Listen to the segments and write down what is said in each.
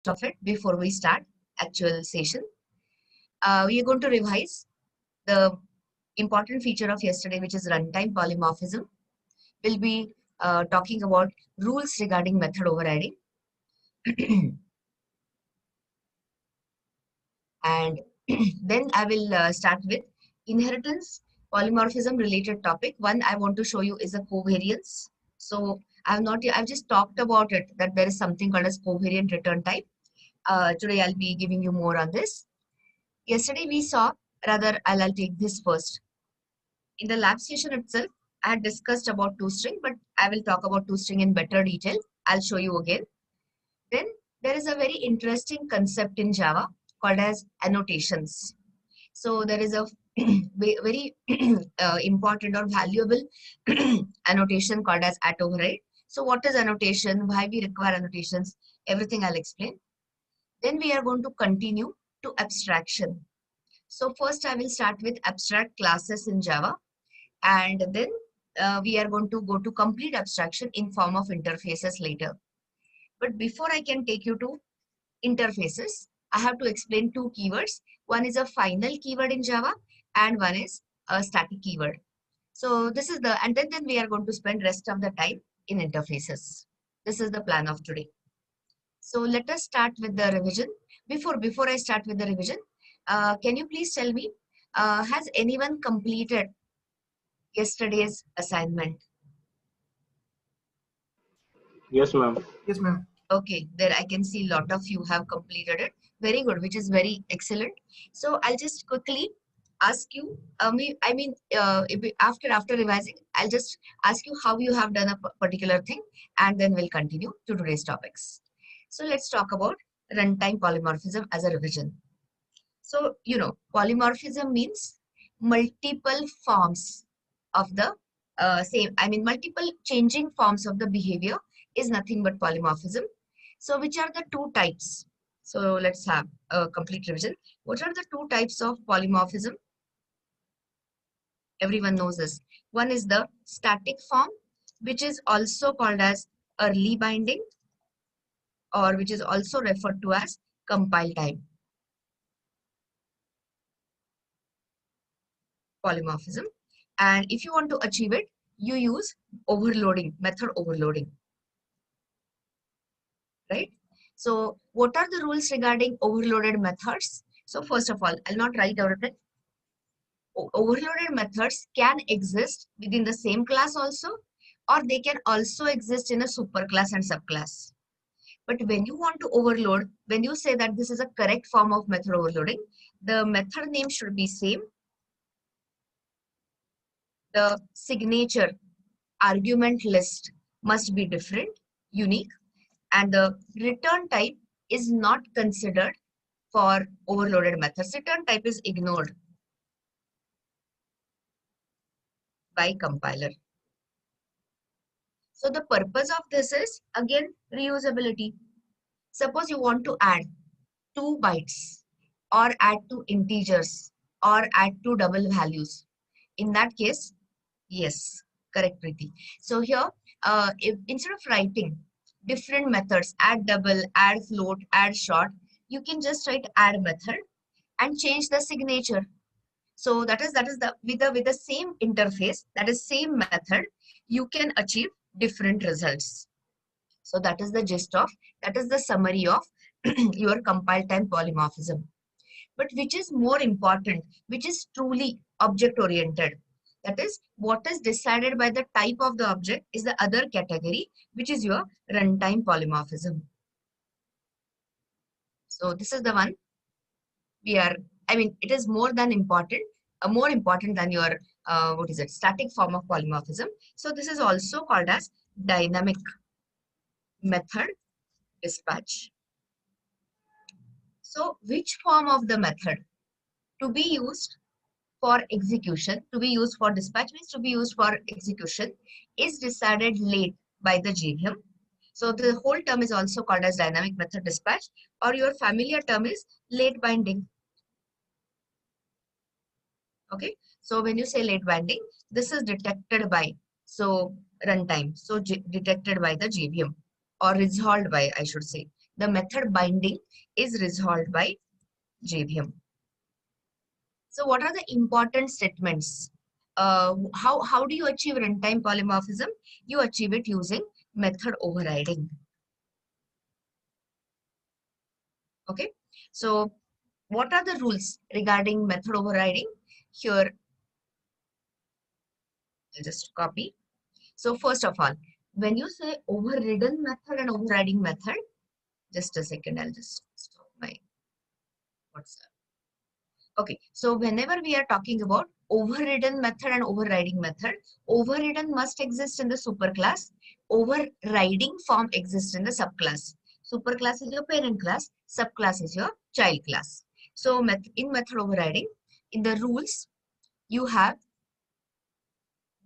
of it before we start actual session. We are going to revise the important feature of yesterday, which is runtime polymorphism. We'll be talking about rules regarding method overriding. And then I will start with inheritance polymorphism related topic. One I want to show you is a covariance. So I've just talked about it, that there is something called as covariant return type. Today I'll be giving you more on this. Yesterday we saw, rather I'll take this first. In the lab session itself, I had discussed about toString, but I will talk about toString in better detail. I'll show you again. Then there is a very interesting concept in Java called as annotations. So there is a very important or valuable annotation called as @override. So what is annotation? Why we require annotations? Everything I'll explain. Then we are going to continue to abstraction. So first I will start with abstract classes in Java, and then we are going to go to complete abstraction in form of interfaces later. But before I can take you to interfaces, I have to explain two keywords. One is a final keyword in Java and one is a static keyword. So this is and then we are going to spend rest of the time in interfaces. This is the plan of today. So let us start with the revision. Before I start with the revision, can you please tell me, has anyone completed yesterday's assignment? Yes, ma'am. Yes, ma'am. Okay, there I can see a lot of you have completed it. Very good, which is very excellent. So I'll just quickly ask you, after revising, I'll just ask you how you have done a particular thing, and then we'll continue to today's topics. So let's talk about runtime polymorphism as a revision. So, polymorphism means multiple forms of the multiple changing forms of the behavior is nothing but polymorphism. So, which are the two types? So, let's have a complete revision. What are the two types of polymorphism? Everyone knows this. One is the static form, which is also called as early binding, or which is also referred to as compile time polymorphism. And if you want to achieve it, you use overloading, method overloading, right? So what are the rules regarding overloaded methods? So first of all, I'll not write everything. Overloaded methods can exist within the same class also, or they can also exist in a superclass and subclass. But when you want to overload, when you say that this is a correct form of method overloading, the method name should be same. The signature argument list must be different, unique, and the return type is not considered for overloaded methods. Return type is ignored by compiler. So the purpose of this is, again, reusability. Suppose you want to add 2 bytes or add 2 integers or add 2 double values. In that case, yes, correct, Preeti. So here, if instead of writing different methods, add double, add float, add short, you can just write add method and change the signature. So that is the with the same interface, that is same method, you can achieve different results. So that is the gist of, that is the summary of your compile time polymorphism. But which is more important, which is truly object oriented, that is what is decided by the type of the object, is the other category, which is your runtime polymorphism. So this is the one it is more than important, more important than your static form of polymorphism. So this is also called as dynamic method dispatch. So which form of the method to be used for execution, to be used for dispatch means to be used for execution, is decided late by the JVM. So the whole term is also called as dynamic method dispatch, or your familiar term is late binding. Okay, so when you say late binding, this is detected by, so runtime, so detected by the JVM, or resolved by, I should say. the method binding is resolved by JVM. So what are the important statements? How do you achieve runtime polymorphism? You achieve it using method overriding. Okay. So what are the rules regarding method overriding? Here, I'll just copy. So first of all, when you say overridden method and overriding method, just a second, I'll just stop my WhatsApp. Okay, so whenever we are talking about overridden method and overriding method, overridden must exist in the superclass, overriding form exists in the subclass. Superclass is your parent class, subclass is your child class. So in method overriding, in the rules, you have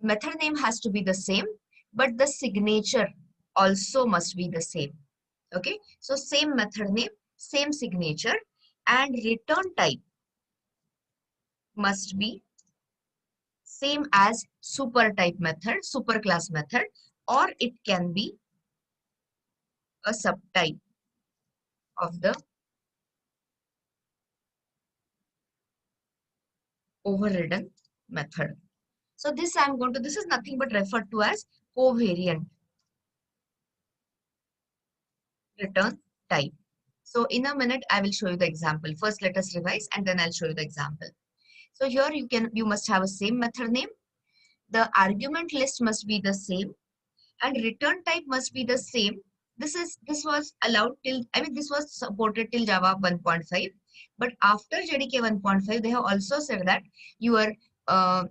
method name has to be the same, but the signature also must be the same. Okay, so same method name, same signature, and return type must be same as super type method, superclass method, or it can be a subtype of the overridden method. So this is nothing but referred to as covariant return type. So in a minute, I will show you the example. First, let us revise and then I'll show you the example. So here you must have a same method name. The argument list must be the same and return type must be the same. This was allowed till, this was supported till Java 1.5, but after JDK 1.5 they have also said that your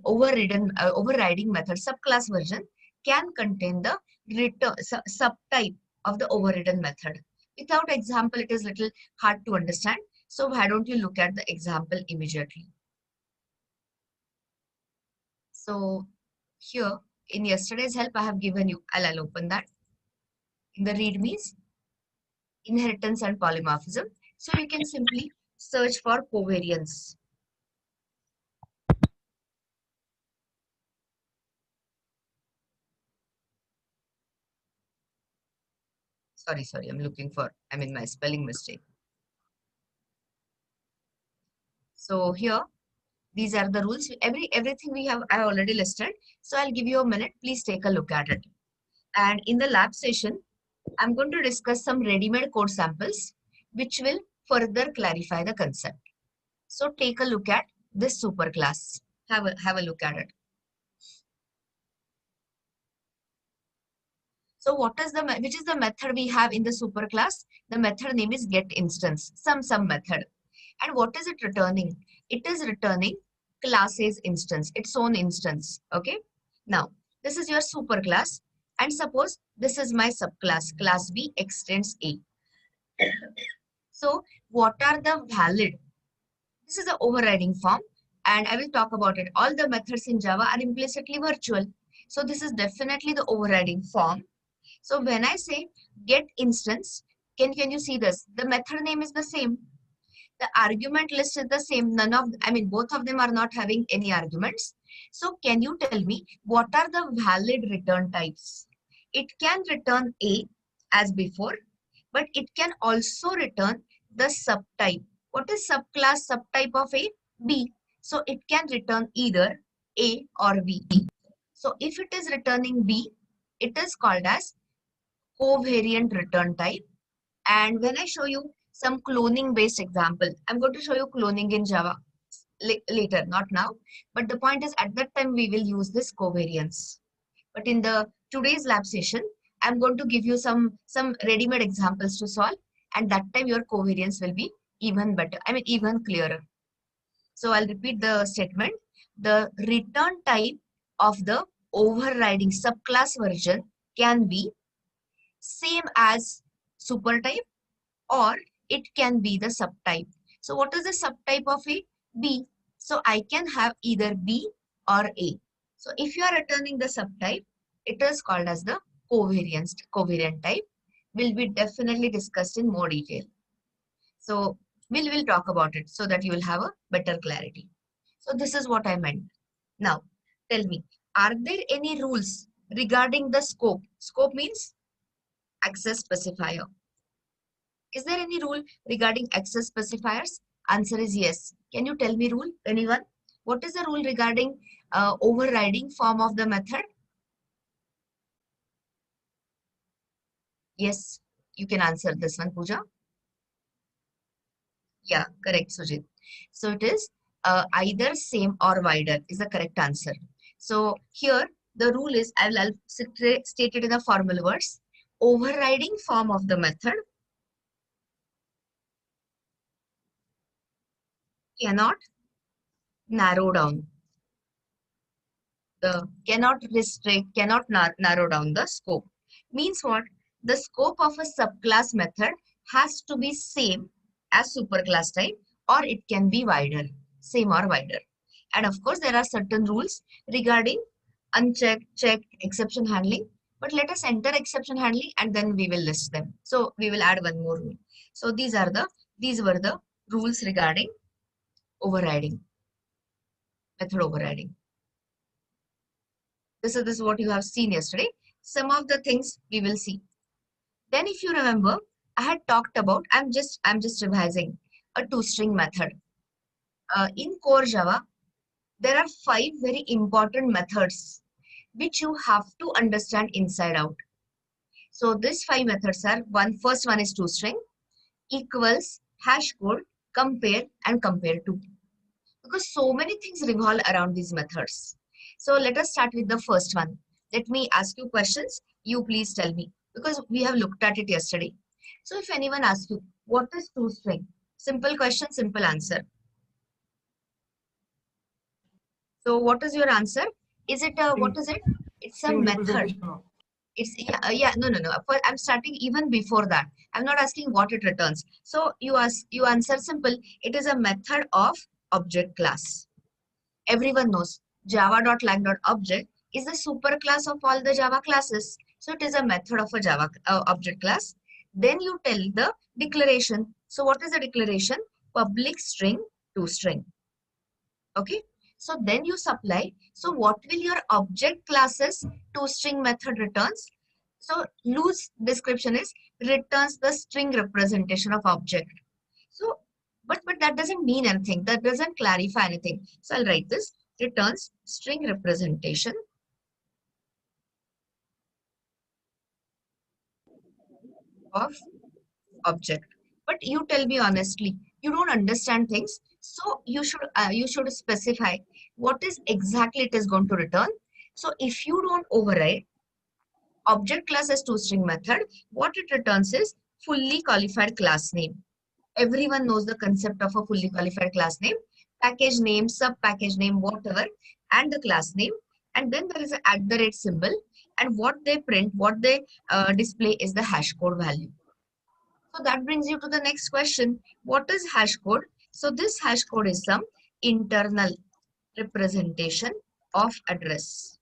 overriding method subclass version can contain the return subtype of the overridden method. Without example it is little hard to understand, so why don't you look at the example immediately. So here in yesterday's help I have given you, I'll open that. In the readmes, inheritance and polymorphism. So you can simply search for covariance. Sorry, I'm looking for, my spelling mistake. So here, these are the rules. Everything I already listed. So I'll give you a minute. Please take a look at it. And in the lab session, I'm going to discuss some ready-made code samples, which will further clarify the concept. So take a look at this superclass. Have a look at it. So which is the method we have in the superclass? The method name is getInstance, some method. And what is it returning? It is returning class's instance, its own instance. Okay. Now, this is your superclass. And suppose this is my subclass, class B extends A. So what are the valid? This is the overriding form. And I will talk about it. All the methods in Java are implicitly virtual. So this is definitely the overriding form. So when I say get instance, can you see this? The method name is the same. The argument list is the same. Both of them are not having any arguments. So can you tell me what are the valid return types? It can return A as before, but it can also return the subtype. What is subclass subtype of A? B. So it can return either A or B. So if it is returning B, it is called as covariant return type. And when I show you some cloning based example, I'm going to show you cloning in Java later, not now. But the point is at that time we will use this covariance. But in the today's lab session, I'm going to give you some ready-made examples to solve. And that time your covariance will be even better, even clearer. So I'll repeat the statement. The return type of the overriding subclass version can be same as super type or it can be the subtype. So what is the subtype of A? B. So I can have either B or A. So if you are returning the subtype, it is called as the covariant type. Will be definitely discussed in more detail. So we'll talk about it so that you will have a better clarity. So this is what I meant. Now tell me, are there any rules regarding the scope? Scope means access specifier. Is there any rule regarding access specifiers? Answer is yes. Can you tell me rule, anyone? What is the rule regarding overriding form of the method? Yes, you can answer this one, Pooja. Yeah, correct, Sujit. So it is either same or wider is the correct answer. So here the rule is, I'll state it in a formal words. Overriding form of the method cannot narrow down cannot restrict, cannot narrow down the scope. Means what? The scope of a subclass method has to be same as superclass type, or it can be wider, same or wider. And of course, there are certain rules regarding unchecked, checked, exception handling. But let us enter exception handling and then we will list them. So we will add one more rule. So these were the rules regarding overriding, method overriding. This is what you have seen yesterday. Some of the things we will see. Then if you remember, I had talked about, I'm just revising a two-string method. In core Java, there are 5 very important methods which you have to understand inside out. So these 5 methods are first one is toString, equals, hash code, compare, and compare to. Because so many things revolve around these methods. So let us start with the first one. Let me ask you questions. You please tell me because we have looked at it yesterday. So if anyone asks you, what is toString? Simple question, simple answer. So what is your answer? Is it what is it? It's a method. It's no. I'm starting even before that. I'm not asking what it returns. So you answer simple. It is a method of object class. Everyone knows java.lang.object is the superclass of all the Java classes. So it is a method of a Java object class. Then you tell the declaration. So what is the declaration? Public string toString. Okay. So then you supply. So what will your object classes toString method returns? So loose description is returns the string representation of object. So, but that doesn't mean anything. That doesn't clarify anything. So I'll write this. Returns string representation of object. But you tell me honestly, you don't understand things. So you should specify what is exactly it is going to return. So if you don't override object class as toString method, what it returns is fully qualified class name. Everyone knows the concept of a fully qualified class name, package name, sub package name, whatever, and the class name. And then there is an @ symbol. And what they print, what they display is the hash code value. So that brings you to the next question. What is hash code? So this hash code is some internal representation of address.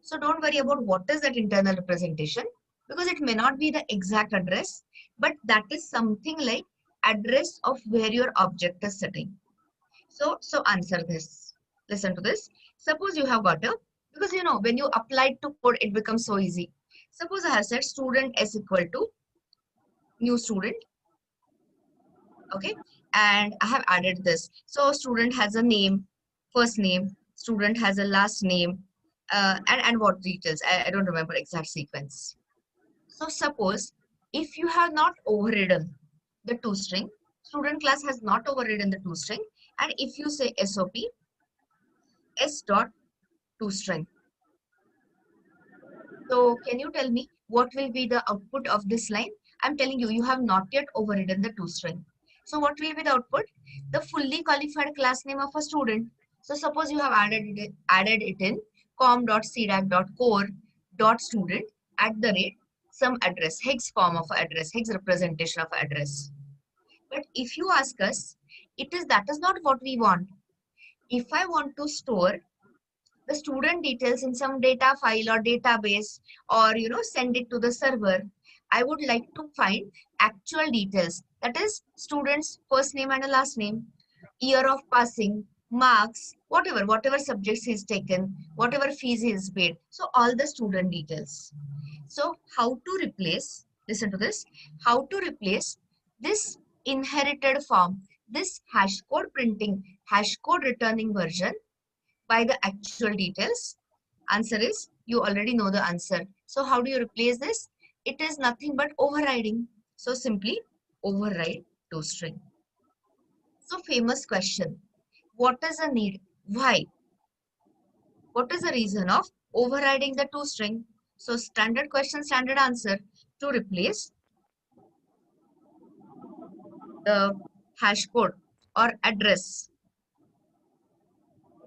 So don't worry about what is that internal representation because it may not be the exact address, but that is something like address of where your object is sitting. So answer this. Listen to this. Suppose you have got a, because you know, when you apply to code, it becomes so easy. Suppose I have said student is equal to new student. Okay. And I have added this. So student has a name, first name, student has a last name, and what details. I don't remember exact sequence. So suppose if you have not overridden the toString, student class has not overridden the toString, and if you say SOP, S dot toString. So can you tell me what will be the output of this line? I'm telling you, you have not yet overridden the toString. So what will be the output? The fully qualified class name of a student. So suppose you have added it in com.cdac.core.student @ some address, hex form of address, hex representation of address. But if you ask us, that is not what we want. If I want to store the student details in some data file or database, or send it to the server, I would like to find actual details, that is student's first name and a last name, year of passing, marks, whatever subjects he's taken, whatever fees he's paid. So all the student details. So how to replace, listen to this, how to replace This inherited form, this hash code printing, hash code returning version by the actual details? Answer is, you already know the answer. So how do you replace this? It is nothing but overriding. So simply override toString. So famous question. What is the need? Why? What is the reason of overriding the toString? So standard question, standard answer. To replace the hash code or address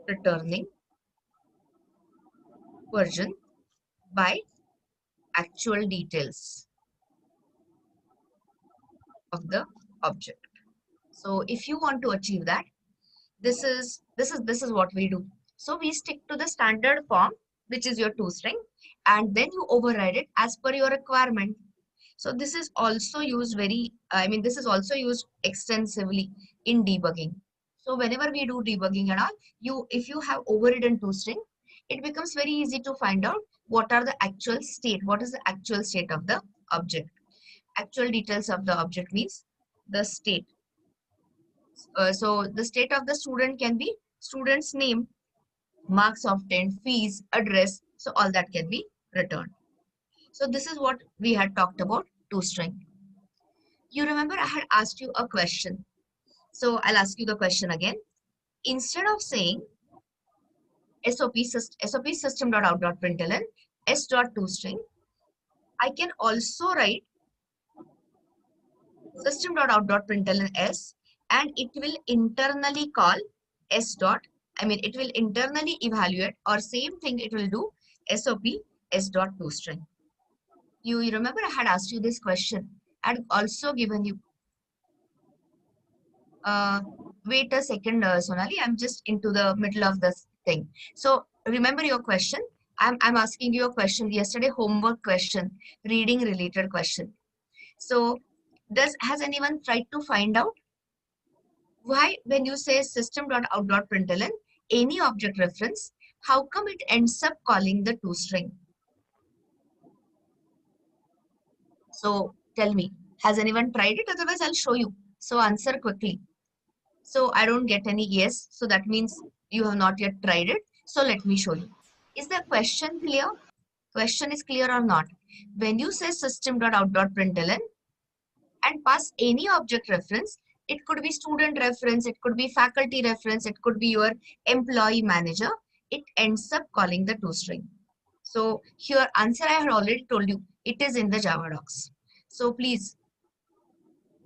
returning version by actual details of the object. So if you want to achieve that, this is what we do. So we stick to the standard form, which is your toString, and then you override it as per your requirement. So this is also used this is also used extensively in debugging. So whenever we do debugging and all, if you have overridden toString, it becomes very easy to find out what are the actual state, what is the actual state of the object. Actual details of the object means the state. So the state of the student can be student's name, marks obtained, fees, address. So all that can be returned. So this is what we had talked about toString. You remember I had asked you a question. So I'll ask you the question again. Instead of saying SOP system.out.println s.toString, I can also write system.out.println s, and it will internally call it will internally evaluate, or same thing it will do, SOP s.toString. You remember I had asked you this question. I had also given you wait a second, Sonali. I'm just into the middle of this thing. So remember your question. I'm asking you a question yesterday, homework question, reading related question. So has anyone tried to find out why when you say system.out.println any object reference, how come it ends up calling the toString? So tell me, has anyone tried it? Otherwise, I'll show you. So answer quickly. So I don't get any yes. So that means you have not yet tried it. So let me show you. Is the question clear? Question is clear or not? When you say system.out.println and pass any object reference, it could be student reference, it could be faculty reference, it could be your employee manager, it ends up calling the toString. So here answer I had already told you, it is in the Java docs. So please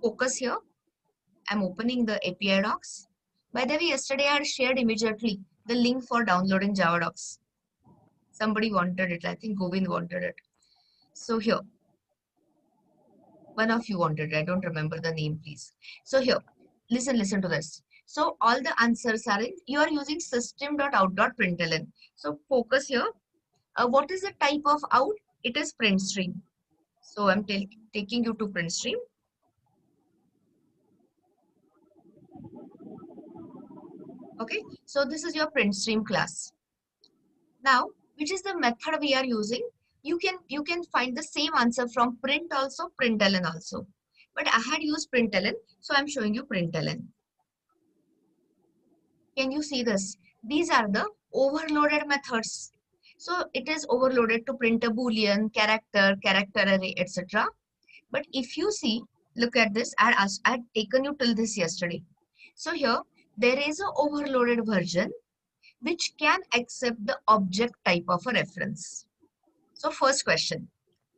focus here. I'm opening the API docs. By the way, yesterday I had shared immediately the link for downloading Java docs. Somebody wanted it. I think Govind wanted it. So here, one of you wanted it. I don't remember the name, please. So here, listen to this. So all the answers are in, you are using system.out.println. So focus here. What is the type of out? It is print stream. So I'm taking you to print stream. Okay, so this is your print stream class. Now, which is the method we are using? You can find the same answer from print also, println also. But I had used println, so I'm showing you println. Can you see this? These are the overloaded methods. So it is overloaded to print a boolean, character, character array, etc. But if you see, look at this. I had taken you till this yesterday. So here there is a overloaded version which can accept the object type of a reference. So first question,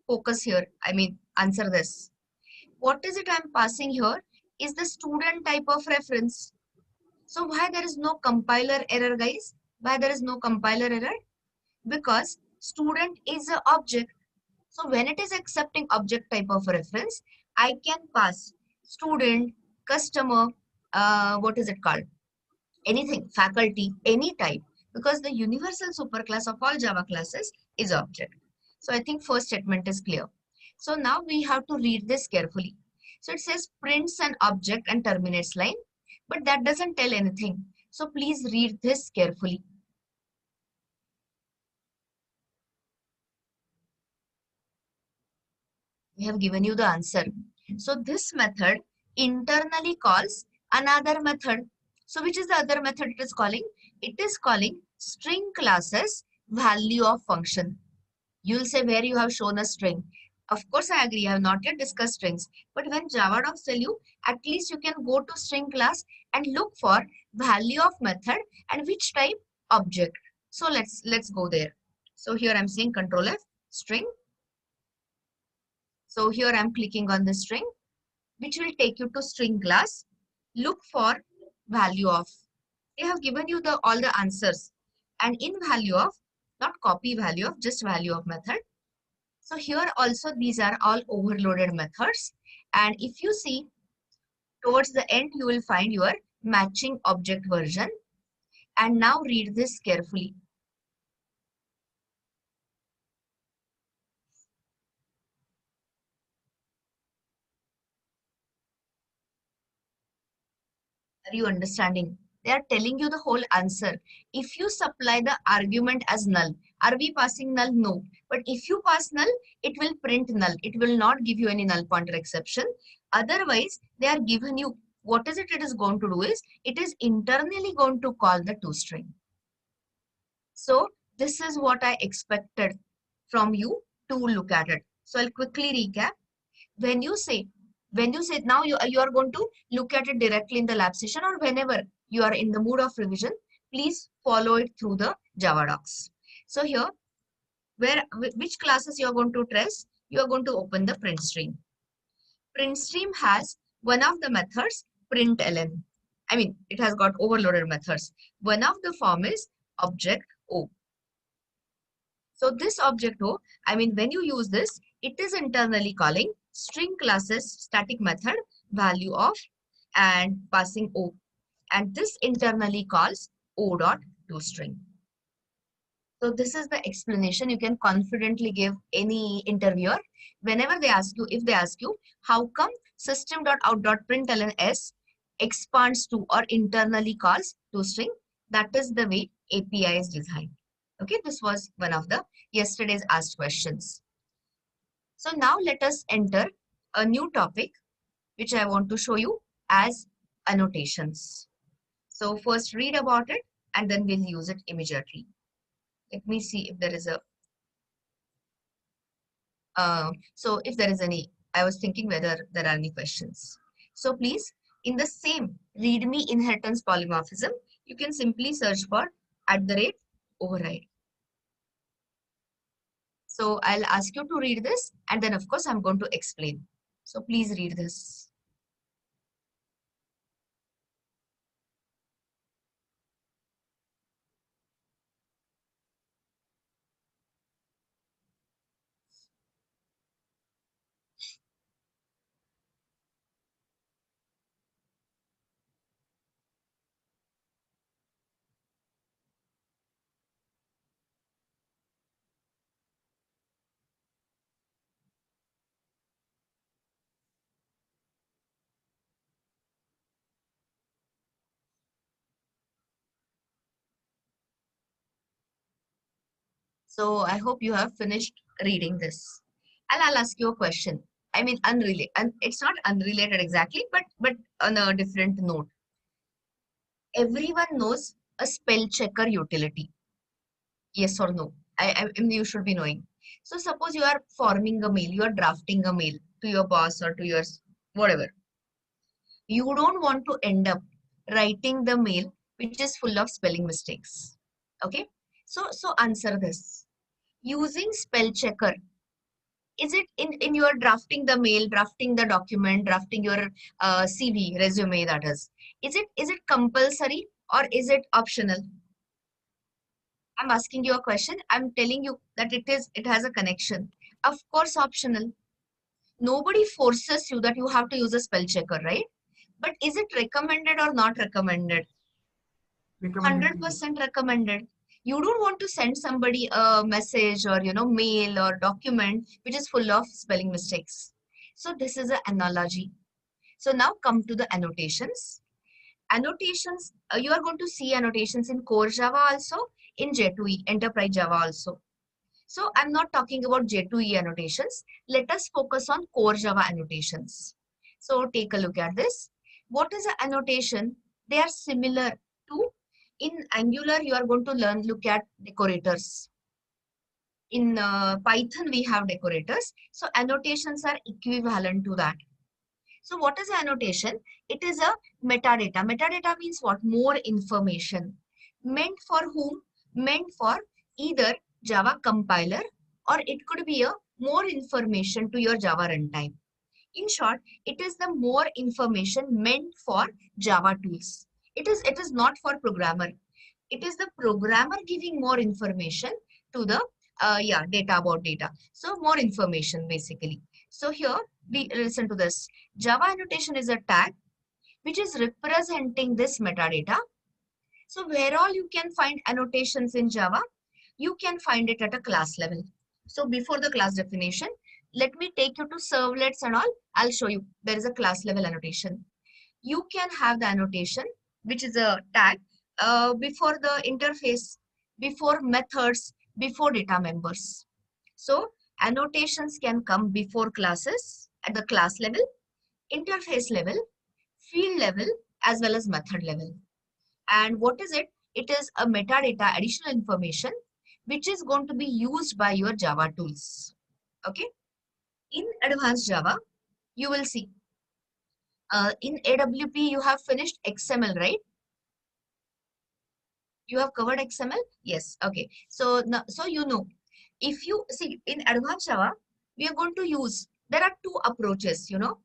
focus here. Answer this. What is it I'm passing here is the student type of reference. So why there is no compiler error, guys? Why there is no compiler error? Because student is an object. So when it is accepting object type of reference, I can pass student, customer, what is it called? Anything, faculty, any type, because the universal superclass of all Java classes is object. So I think first statement is clear. So now we have to read this carefully. So it says prints an object and terminates line, but that doesn't tell anything. So please read this carefully. We have given you the answer. So this method internally calls another method. So which is the other method it is calling? It is calling string classes value of function. You'll say where you have shown a string. Of course, I agree. I have not yet discussed strings. But when Java docs tell you, at least you can go to string class and look for value of method and which type object. So let's go there. So here I'm saying Control F, string. So here I'm clicking on the string, which will take you to string class. Look for value of. They have given you all the answers. And in value of, not copy value of, just value of method. So here also these are all overloaded methods. And if you see towards the end, you will find your matching object version. And now read this carefully. Are you understanding? They are telling you the whole answer. If you supply the argument as null, are we passing null? No. But if you pass null, it will print null. It will not give you any null pointer exception. Otherwise, they are given you, what is it is going to do is, it is internally going to call the toString. So this is what I expected from you to look at it. So I'll quickly recap. When you say now you are going to look at it directly in the lab session or whenever you are in the mood of revision, please follow it through the Java docs. So here, which classes you are going to trace? You are going to open the print stream. Print stream has one of the methods println. I mean, it has got overloaded methods. One of the form is object O. So this object O, I mean, when you use this, it is internally calling string classes static method value of and passing O. And this internally calls O dot toString. So this is the explanation you can confidently give any interviewer whenever they ask you, if they ask you, how come system.out.println s expands to or internally calls toString? That is the way API is designed. Okay, this was one of the yesterday's asked questions. So now let us enter a new topic, which I want to show you as annotations. So first read about it and then we'll use it immediately. Let me see if there is a, so if there is any, I was thinking whether there are any questions. So please, in the same readme inheritance polymorphism, you can simply search for @override. So I'll ask you to read this and then of course I'm going to explain. So please read this. So I hope you have finished reading this. And I'll ask you a question. I mean, unrelated, and it's not unrelated exactly, but on a different note. Everyone knows a spell checker utility. Yes or no? I mean, you should be knowing. So suppose you are forming a mail, you are drafting a mail to your boss or to your whatever. You don't want to end up writing the mail which is full of spelling mistakes. Okay? So answer this. Using spell checker, is it in your drafting the mail, drafting the document, drafting your CV, resume that is it compulsory or is it optional? I'm asking you a question. I'm telling you that it has a connection. Of course, optional. Nobody forces you that you have to use a spell checker, right? But is it recommended or not recommended? Recommended. 100% recommended. You don't want to send somebody a message or mail or document which is full of spelling mistakes. So this is an analogy. So now come to the annotations. Annotations, you are going to see annotations in core Java also, in J2EE, enterprise Java also. So I'm not talking about J2EE annotations. Let us focus on core Java annotations. So take a look at this. What is an annotation? They are similar to, in Angular, you are going to look at decorators. In Python, we have decorators. So annotations are equivalent to that. So what is annotation? It is a metadata. Metadata means what? More information. Meant for whom? Meant for either Java compiler, or it could be a more information to your Java runtime. In short, it is the more information meant for Java tools. It is not for programmer. It is the programmer giving more information to the data about data. So more information basically. So here we listen to this. Java annotation is a tag which is representing this metadata. So where all you can find annotations in Java, you can find it at a class level. So before the class definition, let me take you to servlets and all. I'll show you. There is a class level annotation. You can have the annotation, which is a tag, before the interface, before methods, before data members. So annotations can come before classes at the class level, interface level, field level, as well as method level. And what is it? It is a metadata, additional information, which is going to be used by your Java tools. Okay. In advanced Java, you will see in AWP, you have finished XML, right? You have covered XML? Yes. Okay. So, so you know, if you see in advanced Java, we are going to use, there are two approaches, you know.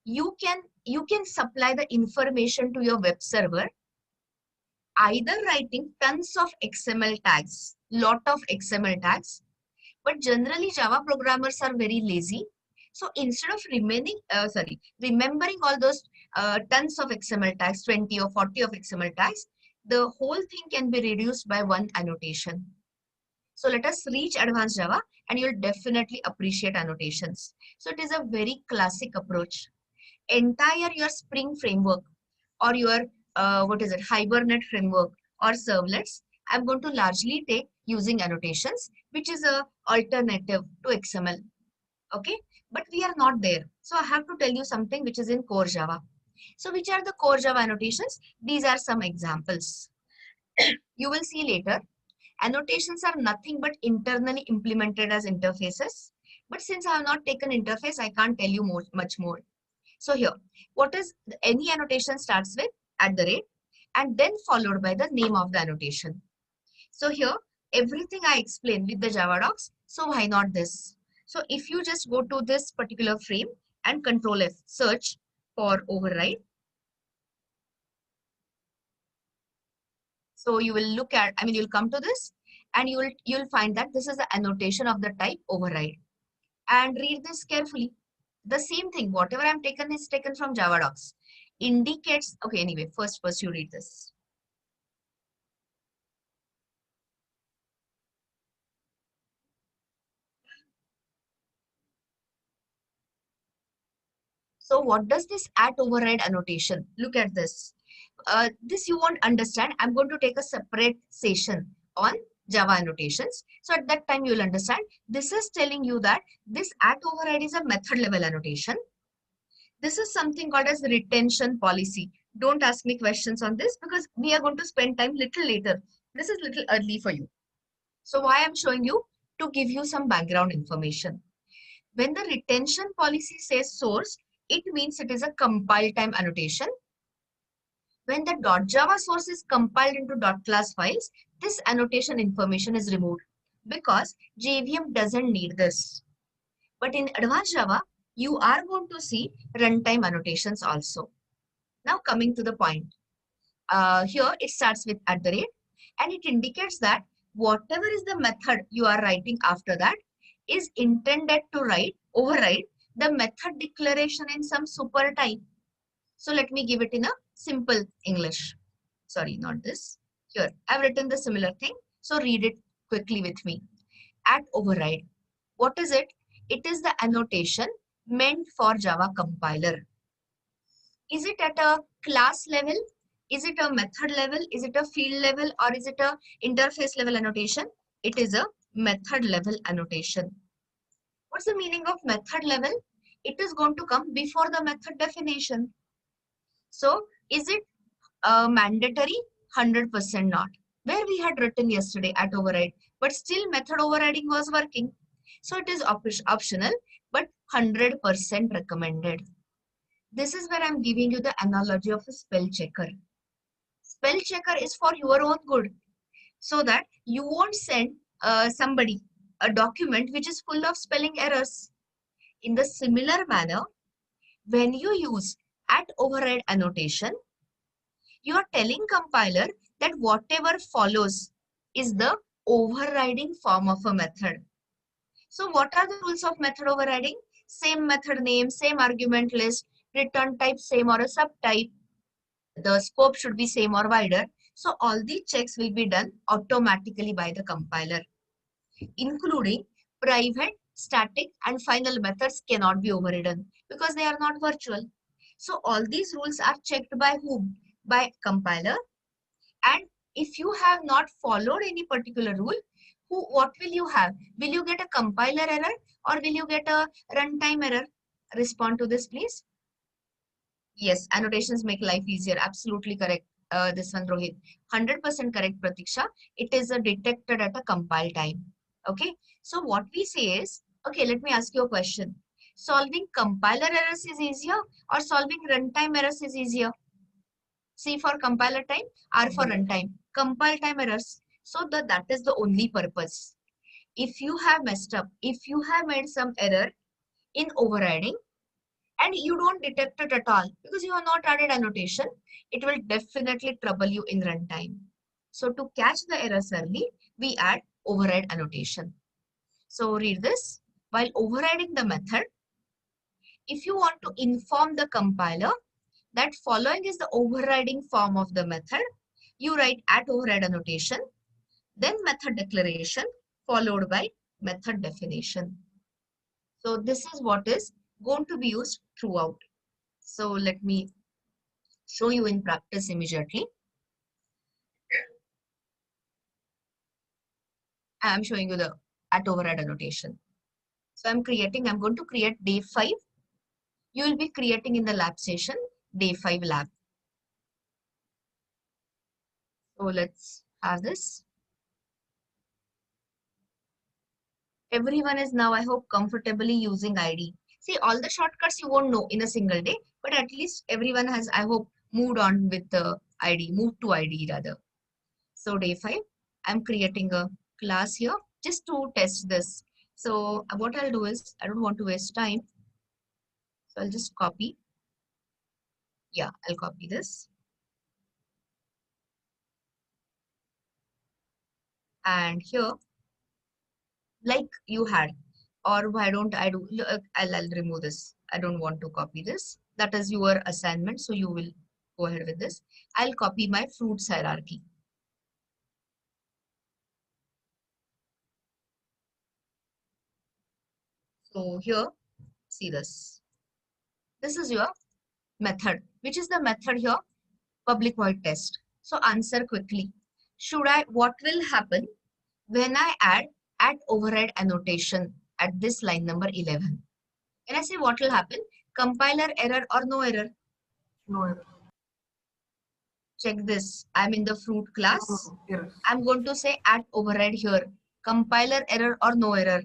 You can supply the information to your web server, either writing tons of XML tags, lot of XML tags, but generally Java programmers are very lazy. So instead of remembering all those tons of XML tags, 20 or 40 of XML tags, the whole thing can be reduced by one annotation. So let us reach advanced Java and you'll definitely appreciate annotations. So it is a very classic approach. Entire your Spring framework or your Hibernate framework or servlets, I'm going to largely take using annotations, which is a alternative to XML. Okay, but we are not there. So I have to tell you something which is in core Java. So which are the core Java annotations? These are some examples. You will see later. Annotations are nothing but internally implemented as interfaces. But since I have not taken interface, I can't tell you much more. So here, what is any annotation starts with @ and then followed by the name of the annotation. So here, everything I explain with the Java docs. So why not this? So if you just go to this particular frame and Control F, search for override. So you will look at, you'll come to this and you'll find that this is the annotation of the type override. And read this carefully. The same thing, whatever I'm taken is taken from Java docs. Indicates, okay, anyway, first you read this. So what does this @override annotation? Look at this. This you won't understand. I'm going to take a separate session on Java annotations. So at that time, you'll understand. This is telling you that this @override is a method level annotation. This is something called as retention policy. Don't ask me questions on this because we are going to spend time little later. This is little early for you. So why I'm showing you? To give you some background information. When the retention policy says source, it means it is a compile time annotation. When the .java source is compiled into .class files, this annotation information is removed because JVM doesn't need this. But in advanced Java, you are going to see runtime annotations also. Now coming to the point. Here it starts with @ and it indicates that whatever is the method you are writing after that is intended to override the method declaration in some super type. So let me give it in a simple English. Sorry, not this. Here, I've written the similar thing. So read it quickly with me. @override. What is it? It is the annotation meant for Java compiler. Is it at a class level? Is it a method level? Is it a field level? Or is it a interface level annotation? It is a method level annotation. What's the meaning of method level? it is going to come before the method definition. So is it mandatory? 100% not. Where we had written yesterday at override, but still method overriding was working. So it is optional, but 100% recommended. This is where I'm giving you the analogy of a spell checker. Spell checker is for your own good, so that you won't send somebody a document which is full of spelling errors. In the similar manner, when you use at override annotation, you are telling compiler that whatever follows is the overriding form of a method. So what are the rules of method overriding? Same method name, same argument list, return type same or a subtype. The scope should be same or wider. So all the checks will be done automatically by the compiler, including private, static, and final methods cannot be overridden because they are not virtual. So all these rules are checked by whom? By compiler. And if you have not followed any particular rule, what will you have? Will you get a compiler error or will you get a runtime error? Respond to this, please. Yes, annotations make life easier. Absolutely correct. This one, Rohit. 100% correct, Pratiksha. It is detected at a compile time. Okay. So what we say is, okay, let me ask you a question. Solving compiler errors is easier or solving runtime errors is easier? C for compiler time, R for runtime. Compile time errors. So that is the only purpose. If you have messed up, if you have made some error in overriding, and you don't detect it at all because you have not added annotation, it will definitely trouble you in runtime. So to catch the errors early, we add override annotation. So read this. While overriding the method, if you want to inform the compiler that following is the overriding form of the method, you write at override annotation, then method declaration followed by method definition. So this is what is going to be used throughout. So let me show you in practice immediately. I am showing you the at override annotation. So I'm going to create day 5. You will be creating in the lab session, day 5 lab. So let's have this. Everyone is now, I hope, comfortably using ID. See, all the shortcuts you won't know in a single day, but at least everyone has, I hope, moved on with the ID, moved to ID rather. So day 5, I'm creating a class here just to test this. So what I'll do is, I don't want to waste time. So I'll just copy. Yeah, I'll copy this. And here, like you had, or why don't I do, I'll remove this. I don't want to copy this. That is your assignment. So you will go ahead with this. I'll copy my fruits hierarchy. So here, see this. This is your method. Which is the method here? Public void test. So answer quickly. What will happen when I add at override annotation at this line number 11? When I say what will happen, compiler error or no error? No error. Check this. I'm in the fruit class. No error. I'm going to say at override here. Compiler error or no error?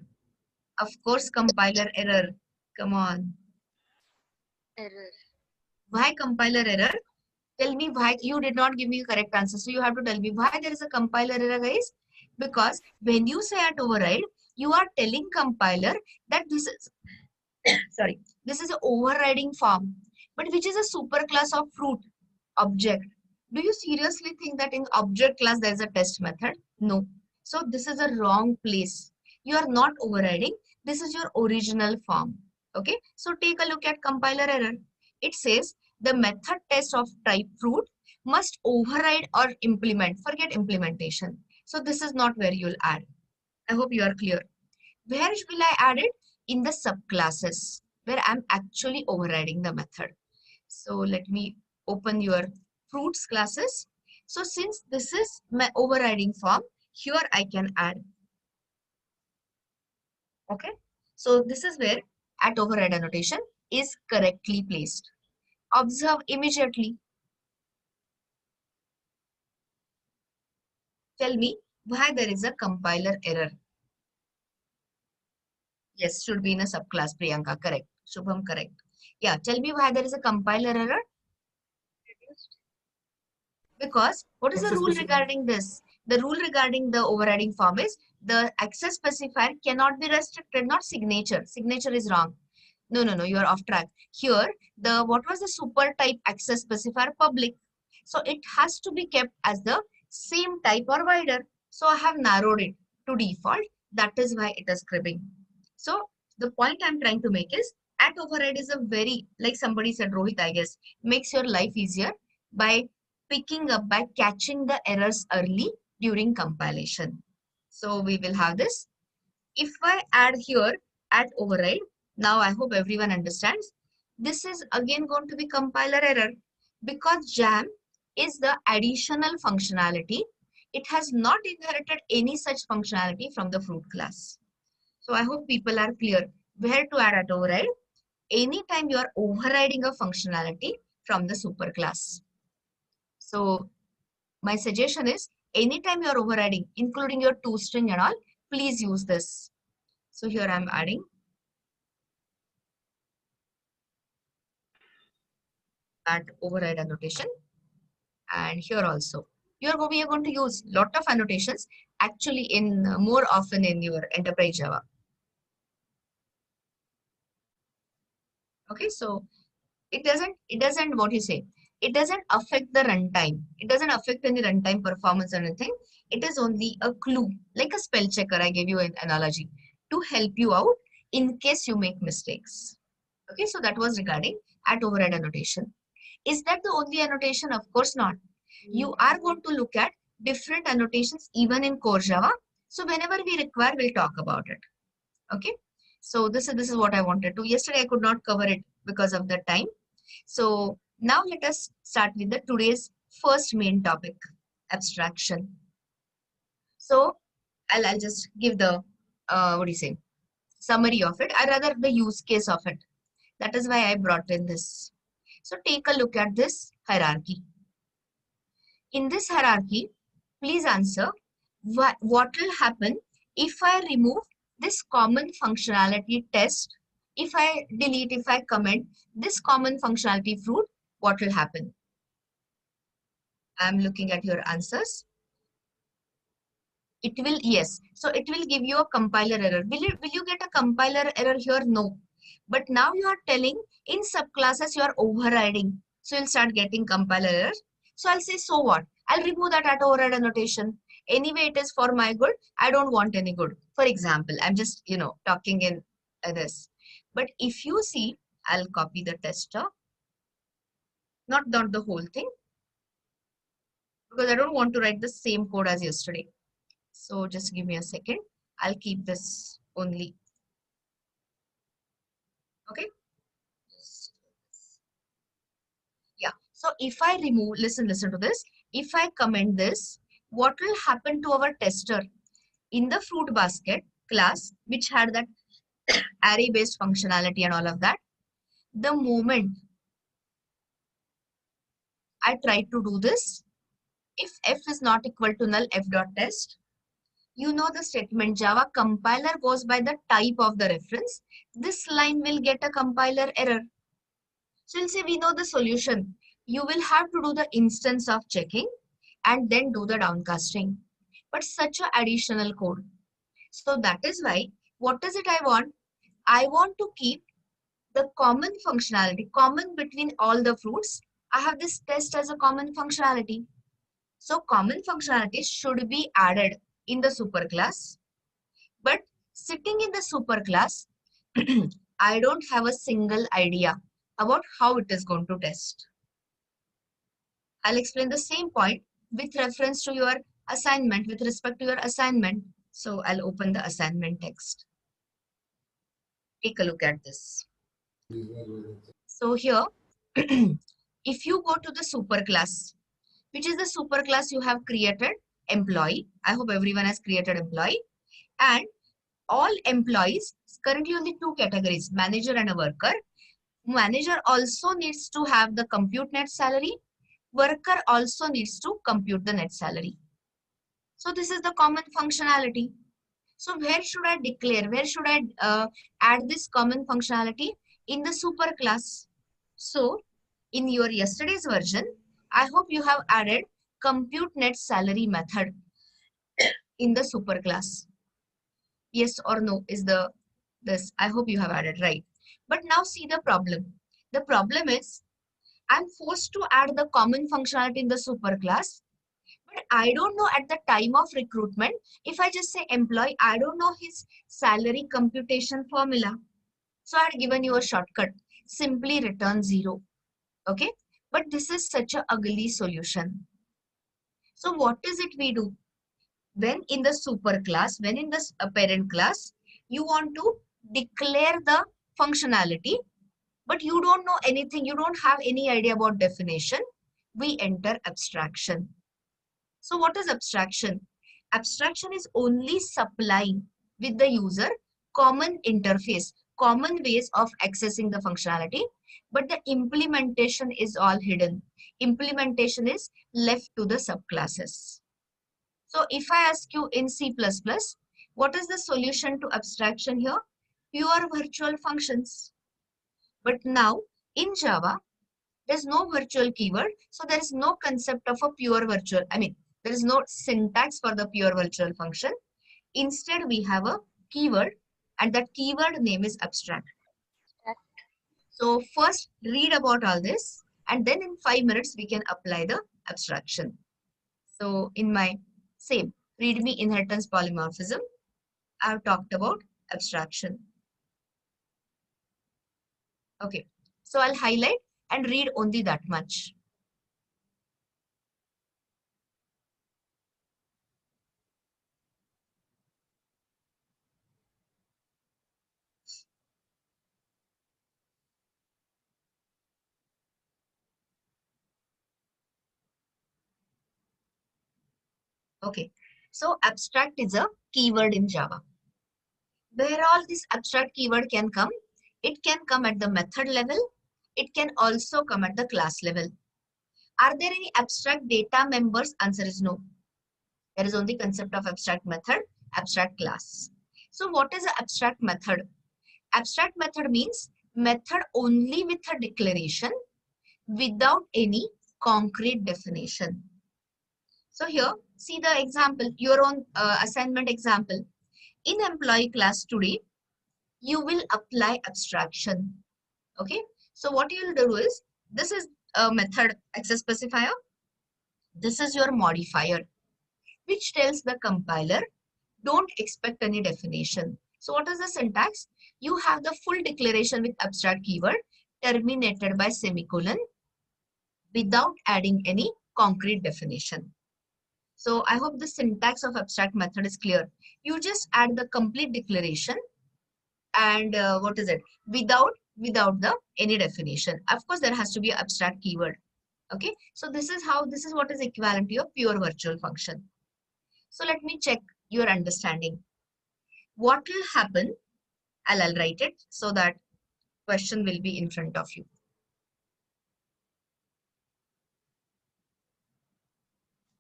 Of course, compiler error. Come on. Error. Why compiler error? Tell me why you did not give me a correct answer. So you have to tell me why there is a compiler error, guys. Because when you say at override, you are telling compiler that this is sorry, this is an overriding form, but which is a superclass of fruit object. Do you seriously think that in object class there is a test method? No. So this is a wrong place. You are not overriding. This is your original form. Okay. So take a look at compiler error. It says the method test of type fruit must override or implement. Forget implementation. So this is not where you'll add. I hope you are clear. Where will I add it? In the subclasses where I'm actually overriding the method. So let me open your fruits classes. So since this is my overriding form, here I can add. Okay. So this is where at override annotation is correctly placed. Observe immediately. Tell me why there is a compiler error. Yes, should be in a subclass, Priyanka, correct. Shubham, correct. Yeah, tell me why there is a compiler error. Reduced. Because what is the Access rule specifier. regarding this? The rule regarding the overriding form is the access specifier cannot be restricted, not signature. Signature is wrong. No, no, no, you are off track. Here, what was the super type access specifier? Public. So it has to be kept as the same type or wider. So I have narrowed it to default. That is why it is cribbing. So the point I'm trying to make is at override is a very, like somebody said, Rohit, I guess, makes your life easier by picking up, by catching the errors early during compilation. So we will have this. If I add here at override, now I hope everyone understands. This is again going to be compiler error because jam is the additional functionality. It has not inherited any such functionality from the fruit class. So I hope people are clear where to add at override. Anytime you are overriding a functionality from the superclass. So my suggestion is anytime you are overriding, including your toString and all, please use this. So here I'm adding that override annotation, and here also we are going to use lot of annotations actually in more often in your enterprise Java. Okay, so it doesn't what you say, it doesn't affect the runtime. It doesn't affect any runtime performance or anything. It is only a clue, like a spell checker. I gave you an analogy to help you out in case you make mistakes. Okay, so that was regarding at override annotation. Is that the only annotation? Of course not. You are going to look at different annotations even in core Java. So whenever we require, we'll talk about it. Okay. So this is what I wanted to. Yesterday I could not cover it because of the time. So now let us start with the today's first main topic, abstraction. So I'll just give the what do you say, summary of it, or rather the use case of it. That is why I brought in this. So take a look at this hierarchy. In this hierarchy, please answer what will happen if I remove this common functionality test, if I delete, if I comment this common functionality fruit, what will happen? I'm looking at your answers. It will, yes. So it will give you a compiler error. Will you get a compiler error here? No. But now you are telling in subclasses you are overriding. So you'll start getting compiler error. So I'll say, so what? I'll remove that at override annotation. Anyway, it is for my good. I don't want any good. For example, I'm just, talking in this. But if you see, I'll copy the tester. Not the whole thing. Because I don't want to write the same code as yesterday. So just give me a second. I'll keep this only. Okay. Yeah. So if I remove, listen to this. If I comment this, what will happen to our tester in the fruit basket class, which had that array based functionality and all of that? The moment I try to do this, if f is not equal to null f dot test, you know the statement Java compiler goes by the type of the reference. This line will get a compiler error. So you'll say we know the solution. You will have to do the instance of checking and then do the downcasting. But such a additional code. So that is why, what is it I want? I want to keep the common functionality, common between all the fruits. I have this test as a common functionality. So common functionality should be added in the superclass. But sitting in the superclass, I don't have a single idea about how it is going to test. I'll explain the same point with reference to your assignment, with respect to your assignment. So I'll open the assignment text. Take a look at this. So here, if you go to the superclass, which is the superclass you have created, employee. I hope everyone has created employee. And all employees currently only two categories, manager and a worker. Manager also needs to have the compute net salary. Worker also needs to compute the net salary. So this is the common functionality. So where should I declare? Where should I add this common functionality? In the super class. So in your yesterday's version, I hope you have added compute net salary method in the super class. Yes or no is the this. I hope you have added, right? But now see the problem. The problem is I'm forced to add the common functionality in the super class, but I don't know at the time of recruitment, if I just say employee, I don't know his salary computation formula. So I had given you a shortcut, simply return 0. Okay. But this is such a ugly solution. So what is it we do? When in the super class, when in the parent class, you want to declare the functionality, but you don't know anything. You don't have any idea about definition. We enter abstraction. So what is abstraction? Abstraction is only supplying with the user common interface, common ways of accessing the functionality, but the implementation is all hidden. Implementation is left to the subclasses. So if I ask you in C++, what is the solution to abstraction here? Pure virtual functions. But now in Java, there's no virtual keyword. So there is no concept of a pure virtual. There is no syntax for the pure virtual function. Instead, we have a keyword, and that keyword name is abstract. So first read about all this, and then in 5 minutes, we can apply the abstraction. So in my same README inheritance polymorphism, I have talked about abstraction. Okay, so I'll highlight and read only that much. Okay, so abstract is a keyword in Java. Where all this abstract keyword can come? It can come at the method level. It can also come at the class level. Are there any abstract data members? Answer is no. There is only concept of abstract method, abstract class. So what is an abstract method? Abstract method means method only with a declaration without any concrete definition. So here, see the example, your own assignment example. In employee class today, you will apply abstraction. Okay. So what you will do is, this is a method access specifier. This is your modifier, which tells the compiler, don't expect any definition. So what is the syntax? You have the full declaration with abstract keyword terminated by semicolon without adding any concrete definition. So I hope the syntax of abstract method is clear. You just add the complete declaration and without the any definition. Of course, there has to be an abstract keyword. Okay, so this is what is equivalent to your pure virtual function. So let me check your understanding. What will happen? I'll write it so that question will be in front of you.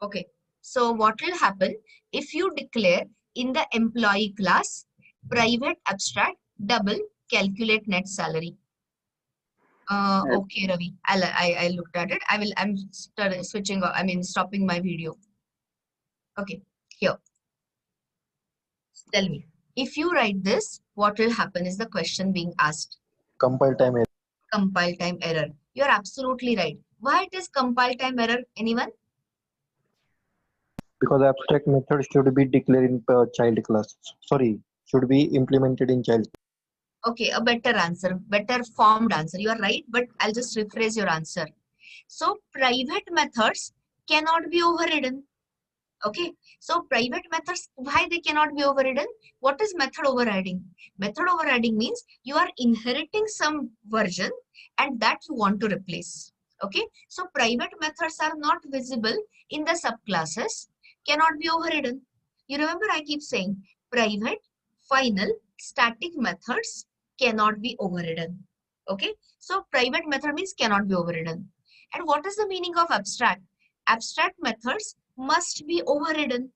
Okay, so what will happen if you declare in the employee class private abstract double calculate net salary? Okay, Ravi, I looked at it. I'm switching. Stopping my video. Okay, here. Tell me, if you write this, what will happen is the question being asked. Compile time error. Compile time error. You're absolutely right. Why it is compile time error? Anyone? Because abstract method should be declared in child class. Sorry, should be implemented in child. Okay, a better answer, better formed answer. You are right, but I'll just rephrase your answer. So private methods cannot be overridden. Okay, so private methods, why they cannot be overridden? What is method overriding? Method overriding means you are inheriting some version and that you want to replace. Okay, so private methods are not visible in the subclasses, cannot be overridden. You remember I keep saying private, final, static methods cannot be overridden. Okay, so private method means cannot be overridden. And what is the meaning of abstract? Abstract methods must be overridden.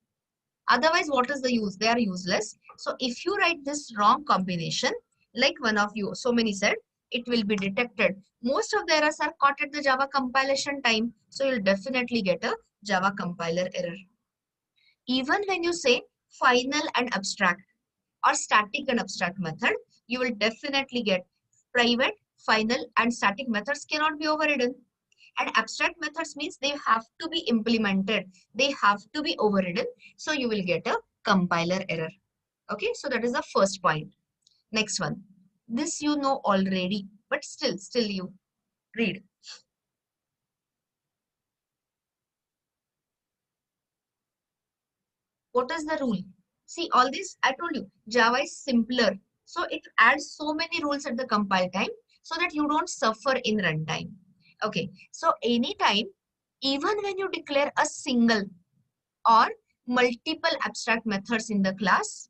Otherwise, what is the use? They are useless. So if you write this wrong combination, like one of you, so many said, it will be detected. Most of the errors are caught at the Java compilation time. So you'll definitely get a Java compiler error. Even when you say final and abstract or static and abstract method, you will definitely get private, final, and static methods cannot be overridden. And abstract methods means they have to be implemented. They have to be overridden. So you will get a compiler error. Okay, so that is the first point. Next one. This you know already, but still you read. What is the rule? See, all this I told you, Java is simpler. So it adds so many rules at the compile time so that you don't suffer in runtime. Okay, so anytime, even when you declare a single or multiple abstract methods in the class,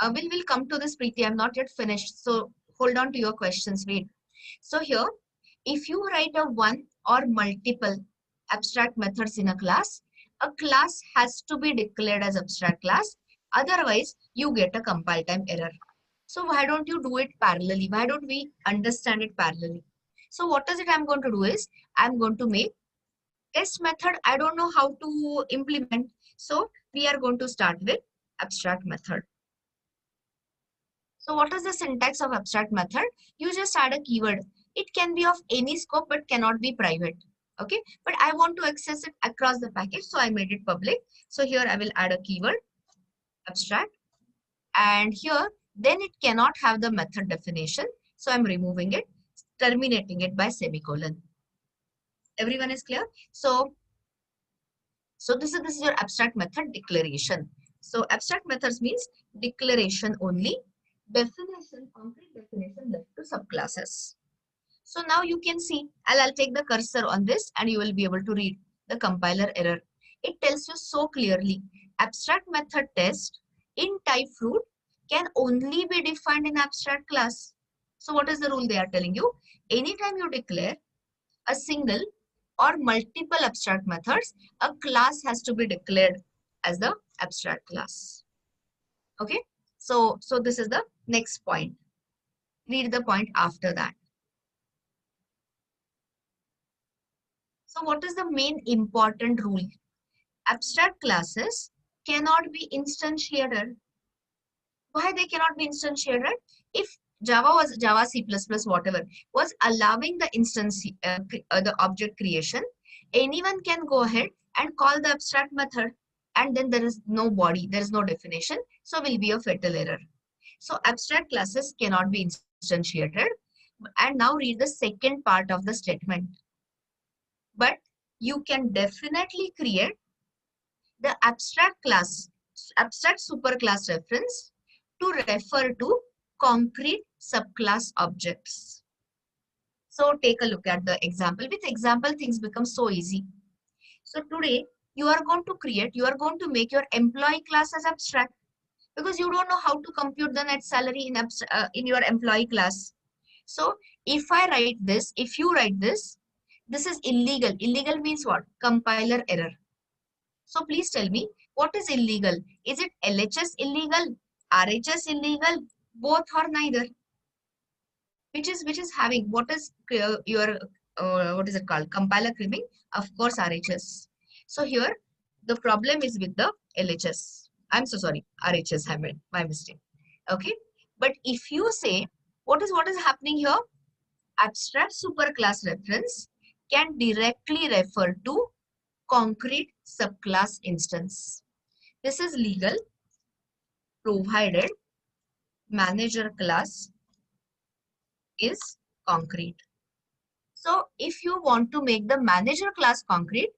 we'll come to this, Preeti. I'm not yet finished. So hold on to your questions. Wait. So here, if you write a one or multiple abstract methods in a class has to be declared as abstract class. Otherwise, you get a compile time error. So why don't you do it parallelly? Why don't we understand it parallelly? So what is it I'm going to do is, I'm going to make test method. I don't know how to implement. So we are going to start with abstract method. So what is the syntax of abstract method? You just add a keyword. It can be of any scope but cannot be private. Okay, but I want to access it across the package, so I made it public. So here I will add a keyword abstract, and here then it cannot have the method definition. So I'm removing it, terminating it by semicolon. Everyone is clear? So this is your abstract method declaration. So abstract methods means declaration only. Definition, concrete definition left to subclasses. So now you can see, I'll take the cursor on this and you will be able to read the compiler error. It tells you so clearly, abstract method test in type fruit can only be defined in abstract class. So what is the rule they are telling you? Anytime you declare a single or multiple abstract methods, a class has to be declared as the abstract class. Okay, so this is the next point. Read the point after that. So what is the main important rule? Abstract classes cannot be instantiated. Why they cannot be instantiated? If Java, C++, whatever, was allowing the instance, the object creation, anyone can go ahead and call the abstract method, and then there is no body, there is no definition, so will be a fatal error. So abstract classes cannot be instantiated. And now read the second part of the statement. But you can definitely create the abstract class, abstract superclass reference to refer to concrete subclass objects. So take a look at the example. With example, things become so easy. So today you are going to make your employee class as abstract, because you don't know how to compute the net salary in your employee class. So if I write this, if you write this, this is illegal. Illegal means what? Compiler error. So please tell me, what is illegal? Is it LHS illegal? RHS illegal? Both or neither? Which is having, what is your, what is it called? Compiler cribbing? Of course, RHS. So here, the problem is with the LHS. I'm so sorry, RHS, I made my mistake. Okay. But if you say, what is happening here? Abstract superclass reference can directly refer to concrete subclass instance. This is legal provided manager class is concrete. So if you want to make the manager class concrete,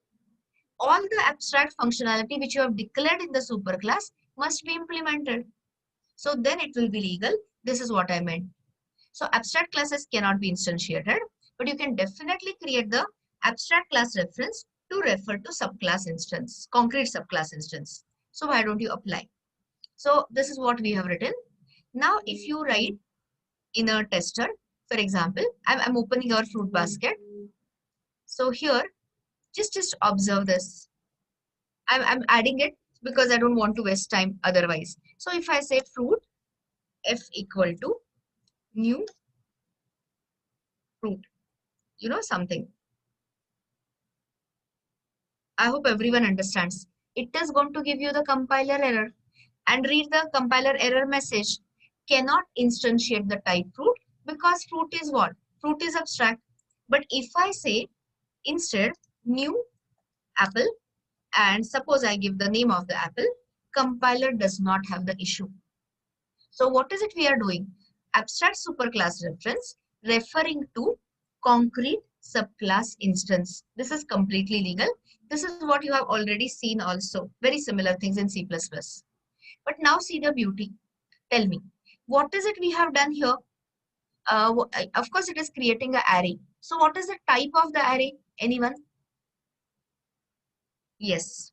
all the abstract functionality which you have declared in the superclass must be implemented. So then it will be legal. This is what I meant. So abstract classes cannot be instantiated, but you can definitely create the abstract class reference to refer to subclass instance, concrete subclass instance. So why don't you apply? So this is what we have written. Now, if you write in a tester, for example, I'm opening our fruit basket. So here, just observe this. I'm adding it because I don't want to waste time otherwise. So if I say fruit, F equal to new fruit, something. I hope everyone understands. It is going to give you the compiler error, and read the compiler error message. Cannot instantiate the type fruit because fruit is what? Fruit is abstract. But if I say instead new apple, and suppose I give the name of the apple, compiler does not have the issue. So what is it we are doing? Abstract superclass reference referring to concrete subclass instance. This is completely legal. This is what you have already seen also. Very similar things in C++. But now see the beauty. Tell me, what is it we have done here? Of course, it is creating an array. So what is the type of the array? Anyone? Yes.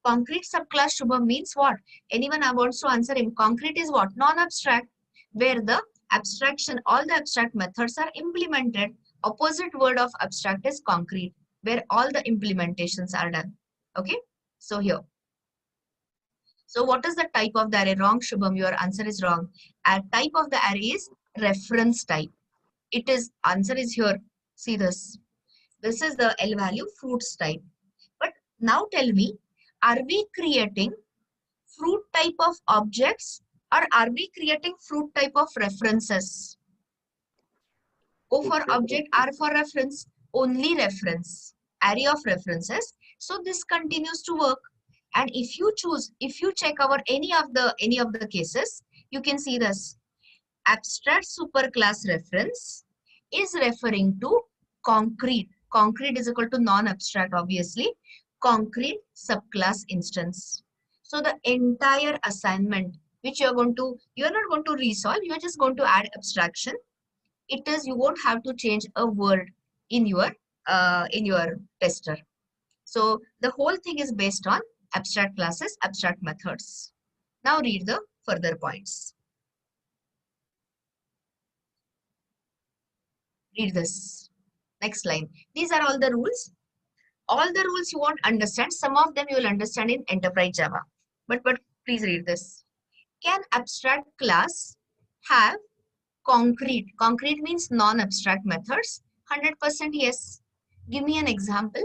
Concrete subclass Shubham means what? Anyone wants to answer him? Concrete is what? Non-abstract, where the abstraction, all the abstract methods are implemented. Opposite word of abstract is concrete, where all the implementations are done. Okay? So here. So what is the type of the array? Wrong, Shubham. Your answer is wrong. A type of the array is reference type. It is, answer is here. See this. This is the L value fruits type. But now tell me, are we creating fruit type of objects or are we creating fruit type of references? O for object, R for reference, only reference, array of references. So this continues to work. And if you choose, if you check our any of the cases, you can see this. Abstract superclass reference is referring to concrete. Concrete is equal to non-abstract, obviously. Concrete subclass instance. So the entire assignment which you're not going to resolve, you're just going to add abstraction. It is, you won't have to change a word in your tester. So the whole thing is based on abstract classes, abstract methods. Now read the further points. Read this. Next line. These are all the rules. All the rules you won't understand. Some of them you will understand in Enterprise Java. But please read this. Can abstract class have concrete? Concrete means non-abstract methods. 100% yes. Give me an example.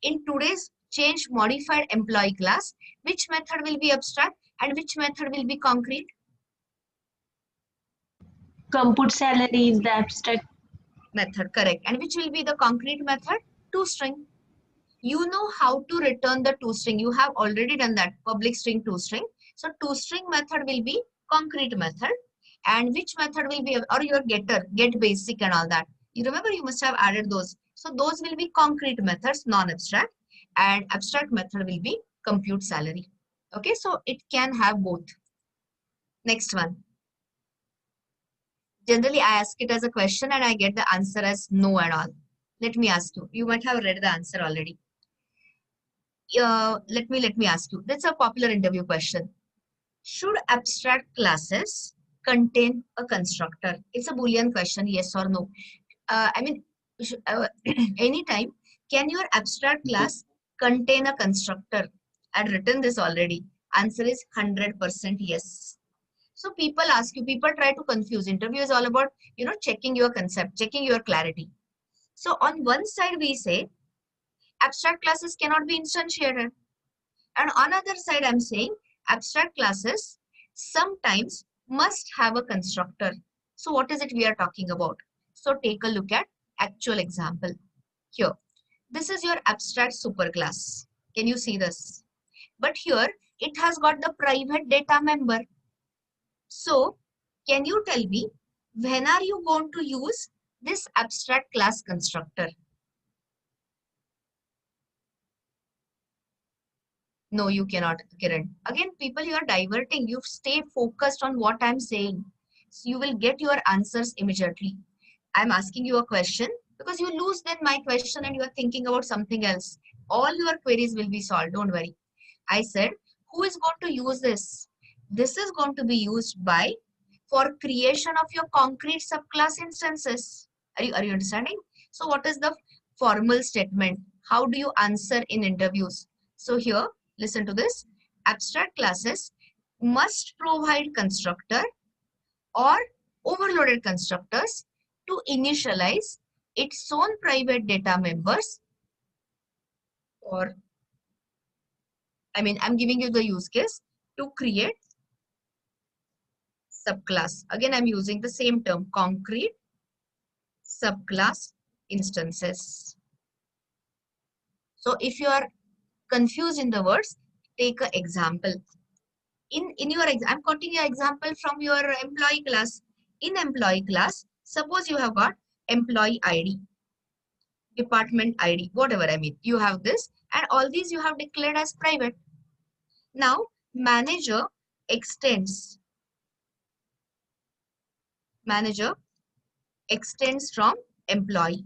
In today's change modified employee class, which method will be abstract and which method will be concrete? Compute salary is the abstract Method, correct. And which will be the concrete method? ToString. You know how to return the ToString. You have already done that, public string ToString. So ToString method will be concrete method. And which method will be, or your getter, get basic and all that. You remember you must have added those. So those will be concrete methods, non-abstract. And abstract method will be compute salary. Okay, so it can have both. Next one. Generally, I ask it as a question and I get the answer as no and all. Let me ask you. You might have read the answer already. Let me ask you. That's a popular interview question. Should abstract classes contain a constructor? It's a Boolean question, yes or no. Anytime, can your abstract class contain a constructor? I've written this already. Answer is 100% yes. So people ask you, people try to confuse. Interview is all about, checking your concept, checking your clarity. So on one side, we say abstract classes cannot be instantiated. And on other side, I'm saying abstract classes sometimes must have a constructor. So what is it we are talking about? So take a look at actual example. Here, this is your abstract superclass. Can you see this? But here, it has got the private data member. So can you tell me, when are you going to use this abstract class constructor? No, you cannot, Kiran. Again, people, you are diverting. You stay focused on what I'm saying. So you will get your answers immediately. I'm asking you a question because you lose then my question and you are thinking about something else. All your queries will be solved. Don't worry. I said, who is going to use this? This is going to be used by for creation of your concrete subclass instances. Are you understanding? So what is the formal statement? How do you answer in interviews? So here, listen to this. Abstract classes must provide constructor or overloaded constructors to initialize its own private data members, or I'm giving you the use case to create subclass. Again, I'm using the same term, concrete subclass instances. So if you are confused in the words, take an example. In your I'm quoting your example from your employee class. In employee class, suppose you have got employee ID, department ID, whatever you have this, and all these you have declared as private. Now, manager extends from employee.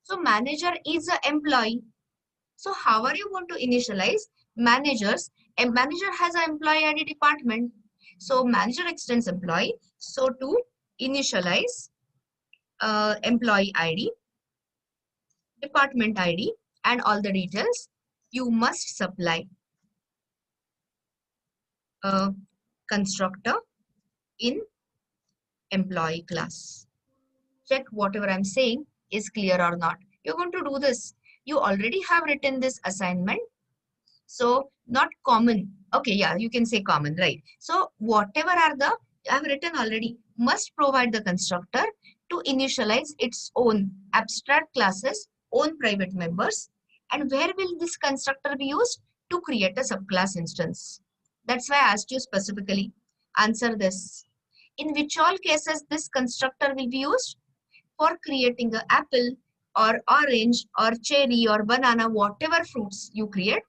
So manager is an employee. So how are you going to initialize managers? A manager has an employee ID department. So manager extends employee. So to initialize employee ID, department ID, and all the details, you must supply a constructor in employee class. Check whatever I'm saying is clear or not. You're going to do this. You already have written this assignment. So not common. Okay, yeah, you can say common, right? So whatever are the, I've written already, must provide the constructor to initialize its own abstract classes, own private members. And where will this constructor be used? To create a subclass instance. That's why I asked you specifically. Answer this. In which all cases this constructor will be used? For creating an apple or orange or cherry or banana, whatever fruits you create,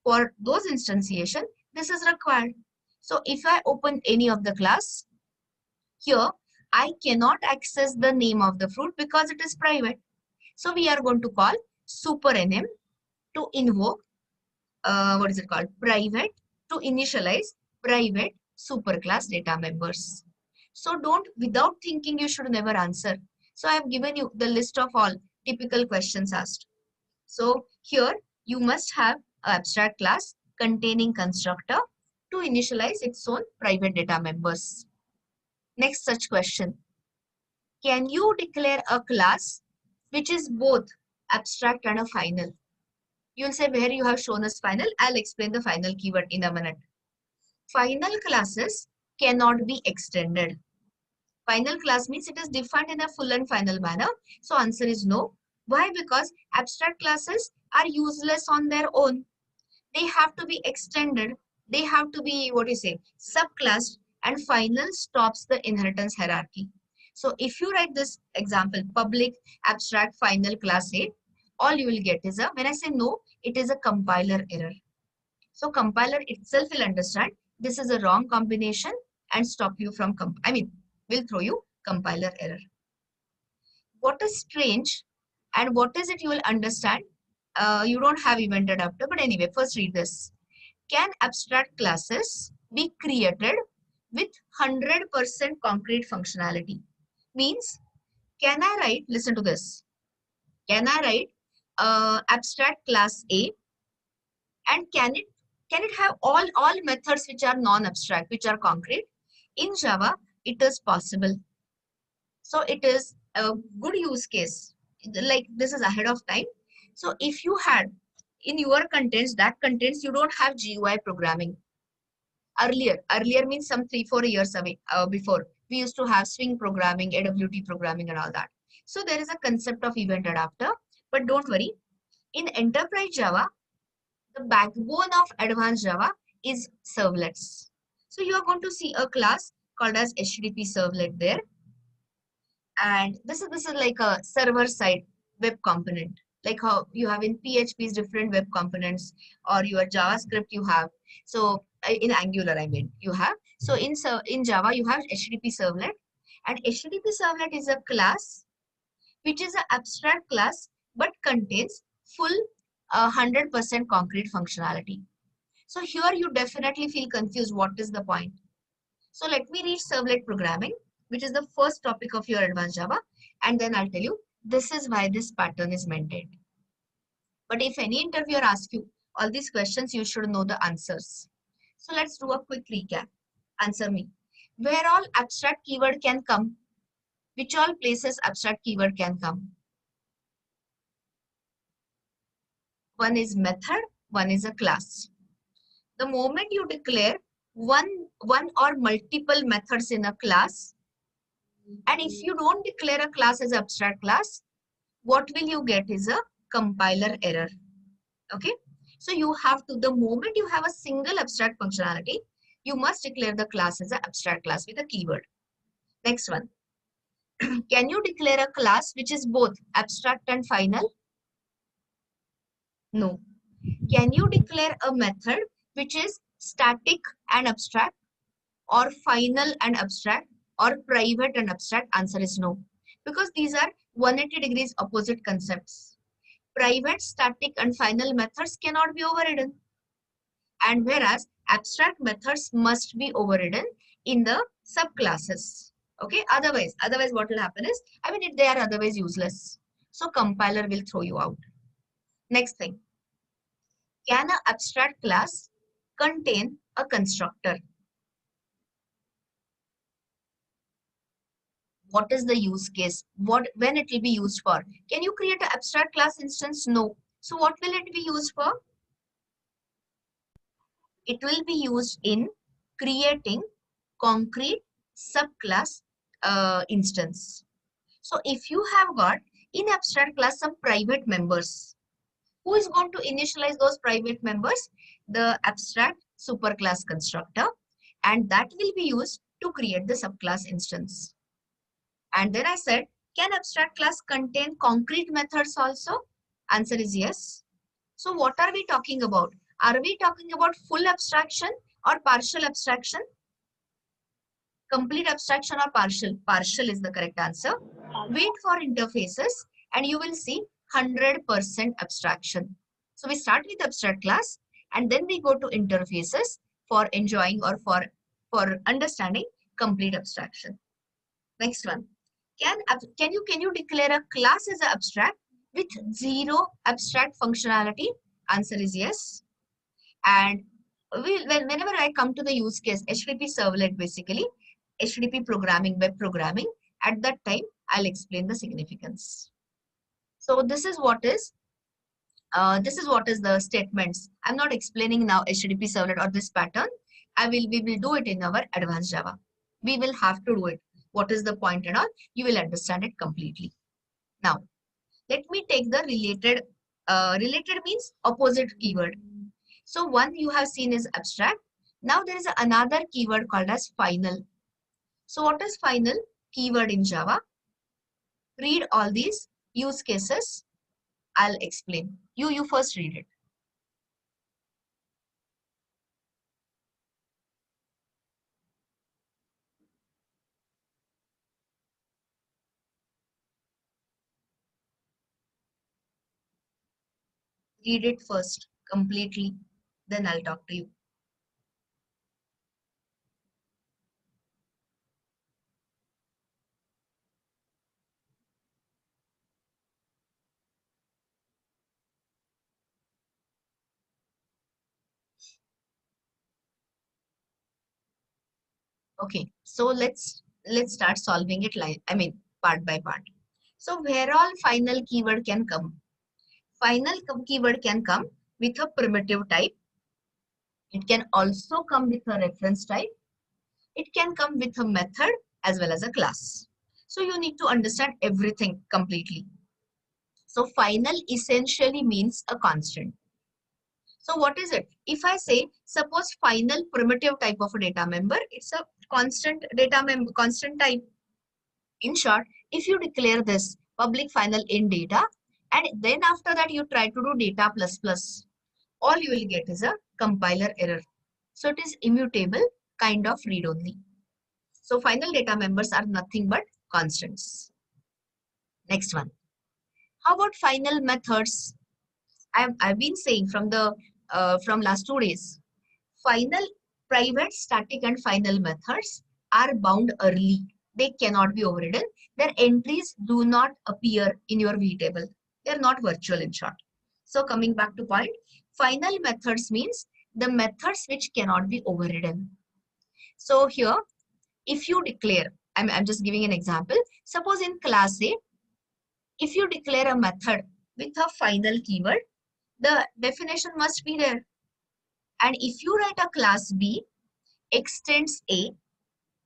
for those instantiation, this is required. So if I open any of the class, here I cannot access the name of the fruit because it is private. So we are going to call SuperNM to invoke, private, to initialize private superclass data members. So without thinking, you should never answer. So I have given you the list of all typical questions asked. So here you must have an abstract class containing constructor to initialize its own private data members. Next such question. Can you declare a class which is both abstract and a final? You'll say where you have shown as final. I'll explain the final keyword in a minute. Final classes cannot be extended. Final class means it is defined in a full and final manner. So answer is no. Why? Because abstract classes are useless on their own. They have to be extended. They have to be, subclassed, and final stops the inheritance hierarchy. So if you write this example, public abstract final class A, all you will get is when I say no, it is a compiler error. So compiler itself will understand this is a wrong combination and stop you from, will throw you compiler error. What is strange and what is it you will understand? You don't have event adapter, but anyway, first read this. Can abstract classes be created with 100% concrete functionality? Means, can I write, listen to this. Can I write abstract class A, and can it have all methods which are non-abstract, which are concrete? In Java, it is possible. So it is a good use case. Like this is ahead of time. So if you had in your contents, you don't have GUI programming. Earlier means some 3-4 years away before, we used to have Swing programming, AWT programming and all that. So there is a concept of event adapter, but don't worry. In enterprise Java, the backbone of advanced Java is servlets. So you are going to see a class called as HTTP servlet there. And this is like a server side web component, like how you have in PHP's different web components, or your JavaScript you have. So in Angular, you have. So in Java, you have HTTP servlet, and HTTP servlet is a class which is an abstract class but contains full 100% concrete functionality. So here you definitely feel confused. What is the point? So let me read servlet programming, which is the first topic of your advanced Java. And then I'll tell you, this is why this pattern is maintained. But if any interviewer asks you all these questions, you should know the answers. So let's do a quick recap. Answer me. Where all abstract keyword can come? Which all places abstract keyword can come? One is method, one is a class. The moment you declare one or multiple methods in a class, and if you don't declare a class as abstract class, what will you get is a compiler error. Okay, so you have to, the moment you have a single abstract functionality, you must declare the class as an abstract class with a keyword. Next one. Can you declare a class which is both abstract and final? No. Can you declare a method which is static and abstract, or final and abstract, or private and abstract? Answer is no. Because these are 180 degrees opposite concepts. Private, static, and final methods cannot be overridden. And whereas abstract methods must be overridden in the subclasses. Okay, otherwise what will happen is, I mean, they are otherwise useless. So compiler will throw you out. Next thing. Can an abstract class contain a constructor? What is the use case? When it will be used for? Can you create an abstract class instance? No. So what will it be used for? It will be used in creating concrete subclass instance. So if you have got in abstract class some private members, who is going to initialize those private members? The abstract superclass constructor, and that will be used to create the subclass instance. And then I said, can abstract class contain concrete methods also? Answer is yes. So what are we talking about? Are we talking about full abstraction or partial abstraction? Complete abstraction or partial? Partial is the correct answer. Wait for interfaces and you will see 100% abstraction. So we start with abstract class and then we go to interfaces for enjoying or for understanding complete abstraction. Next one. Can you declare a class as an abstract with zero abstract functionality? Answer is yes. And whenever I come to the use case, HTTP servlet basically, HTTP programming, web programming, at that time, I'll explain the significance. So this is what is the statements. I'm not explaining now HTTP servlet or this pattern. We will do it in our advanced Java. We will have to do it. What is the point and all? You will understand it completely. Now, let me take the related. Related means opposite keyword. So one you have seen is abstract. Now there is another keyword called as final. So what is final keyword in Java? Read all these use cases. I'll explain. You first read it. Read it first completely. Then I'll talk to you. Okay, so let's start solving it part by part. So where all final keyword can come? Final keyword can come with a primitive type. It can also come with a reference type. It can come with a method as well as a class. So you need to understand everything completely. So final essentially means a constant. So what is it? If I say, suppose final primitive type of a data member, it's a constant data member, constant type. In short, if you declare this public final in data, and then after that you try to do data plus plus, all you will get is a compiler error. So it is immutable kind of read only. So final data members are nothing but constants. Next one. How about final methods? I've been saying from last 2 days. Final, private, static and final methods are bound early. They cannot be overridden. Their entries do not appear in your V table. They are not virtual in short. So coming back to point, final methods means the methods which cannot be overridden. So here, if you declare, I'm just giving an example. Suppose in class A, if you declare a method with a final keyword, the definition must be there. And if you write a class B extends A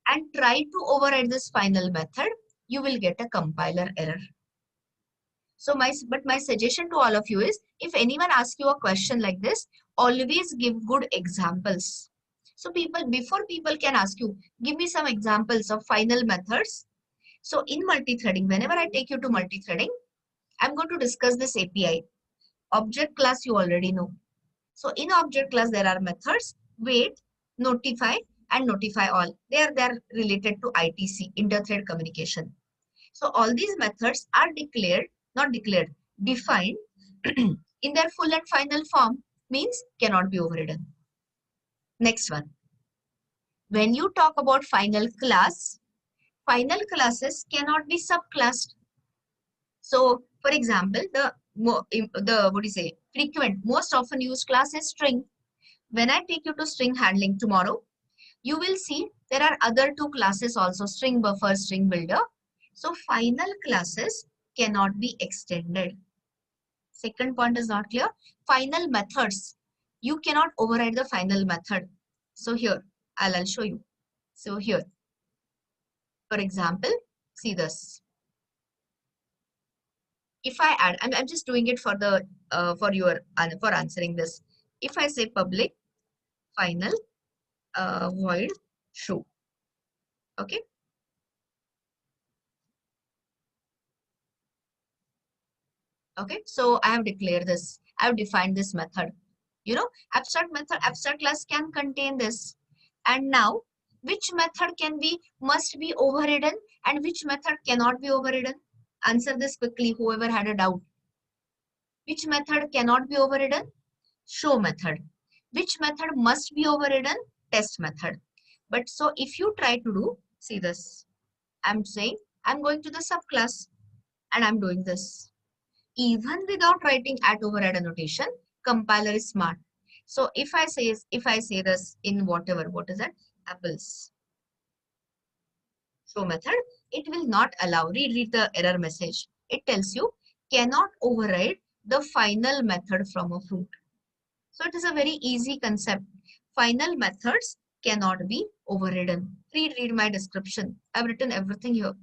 and try to override this final method, you will get a compiler error. So my suggestion to all of you is, if anyone asks you a question like this, always give good examples. So before people can ask you, give me some examples of final methods. So in multi-threading, whenever I take you to multi-threading, I'm going to discuss this API. Object class you already know. So in object class, there are methods, wait, notify, and notify all. They are related to ITC, inter-thread communication. So all these methods are defined in their full and final form, means cannot be overridden. Next one. When you talk about final class, final classes cannot be subclassed. So for example, frequent, most often used class is string. When I take you to string handling tomorrow, you will see there are other two classes also, string buffer, string builder. So final classes cannot be extended. Second point is not clear. Final methods, you cannot override the final method. So here, I'll show you. So here, for example, see this. If I add, I'm just doing it for the for answering this. If I say public final void show, okay. Okay, so I have declared this. I have defined this method. You know, abstract method, abstract class can contain this. And now, which method must be overridden and which method cannot be overridden? Answer this quickly, whoever had a doubt. Which method cannot be overridden? Show method. Which method must be overridden? Test method. But so if you try to do, see this. I'm saying, I'm going to the subclass and I'm doing this. Even without writing @override annotation, compiler is smart. So if I say this in whatever, what is that? Apples. Show method, it will not allow, read the error message. It tells you cannot override the final method from a fruit. So it is a very easy concept. Final methods cannot be overridden. Read my description. I've written everything here.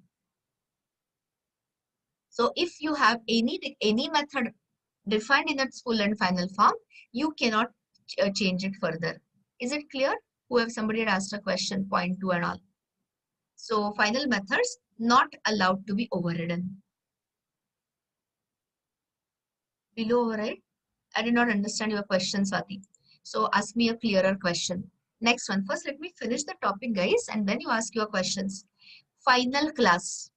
So if you have any method defined in its full and final form, you cannot change it further. Is it clear? Somebody had asked a question, point 2 and all. So final methods not allowed to be overridden. Below override? I did not understand your question, Swati. So ask me a clearer question. Next one. First, let me finish the topic, guys, and then you ask your questions. Final class.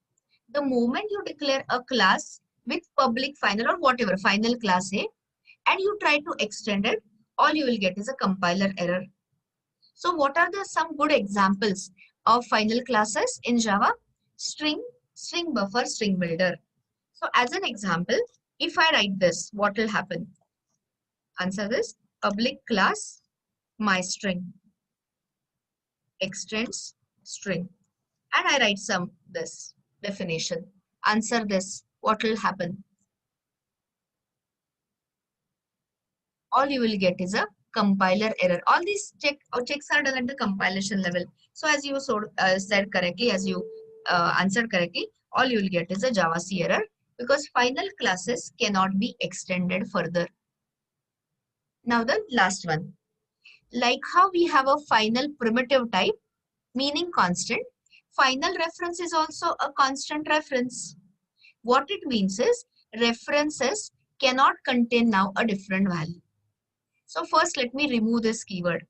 The moment you declare a class with public final or whatever, final class A, and you try to extend it, all you will get is a compiler error. So what are some good examples of final classes in Java? String, string buffer, string builder. So as an example, if I write this, what will happen? Answer this. Public class myString extends string. And I write this definition. Answer this. What will happen? All you will get is a compiler error. All these checks are done at the compilation level. So as you said correctly, as you answered correctly, all you will get is a JavaC error because final classes cannot be extended further. Now the last one. Like how we have a final primitive type, meaning constant, final reference is also a constant reference. What it means is references cannot contain now a different value. So first let me remove this keyword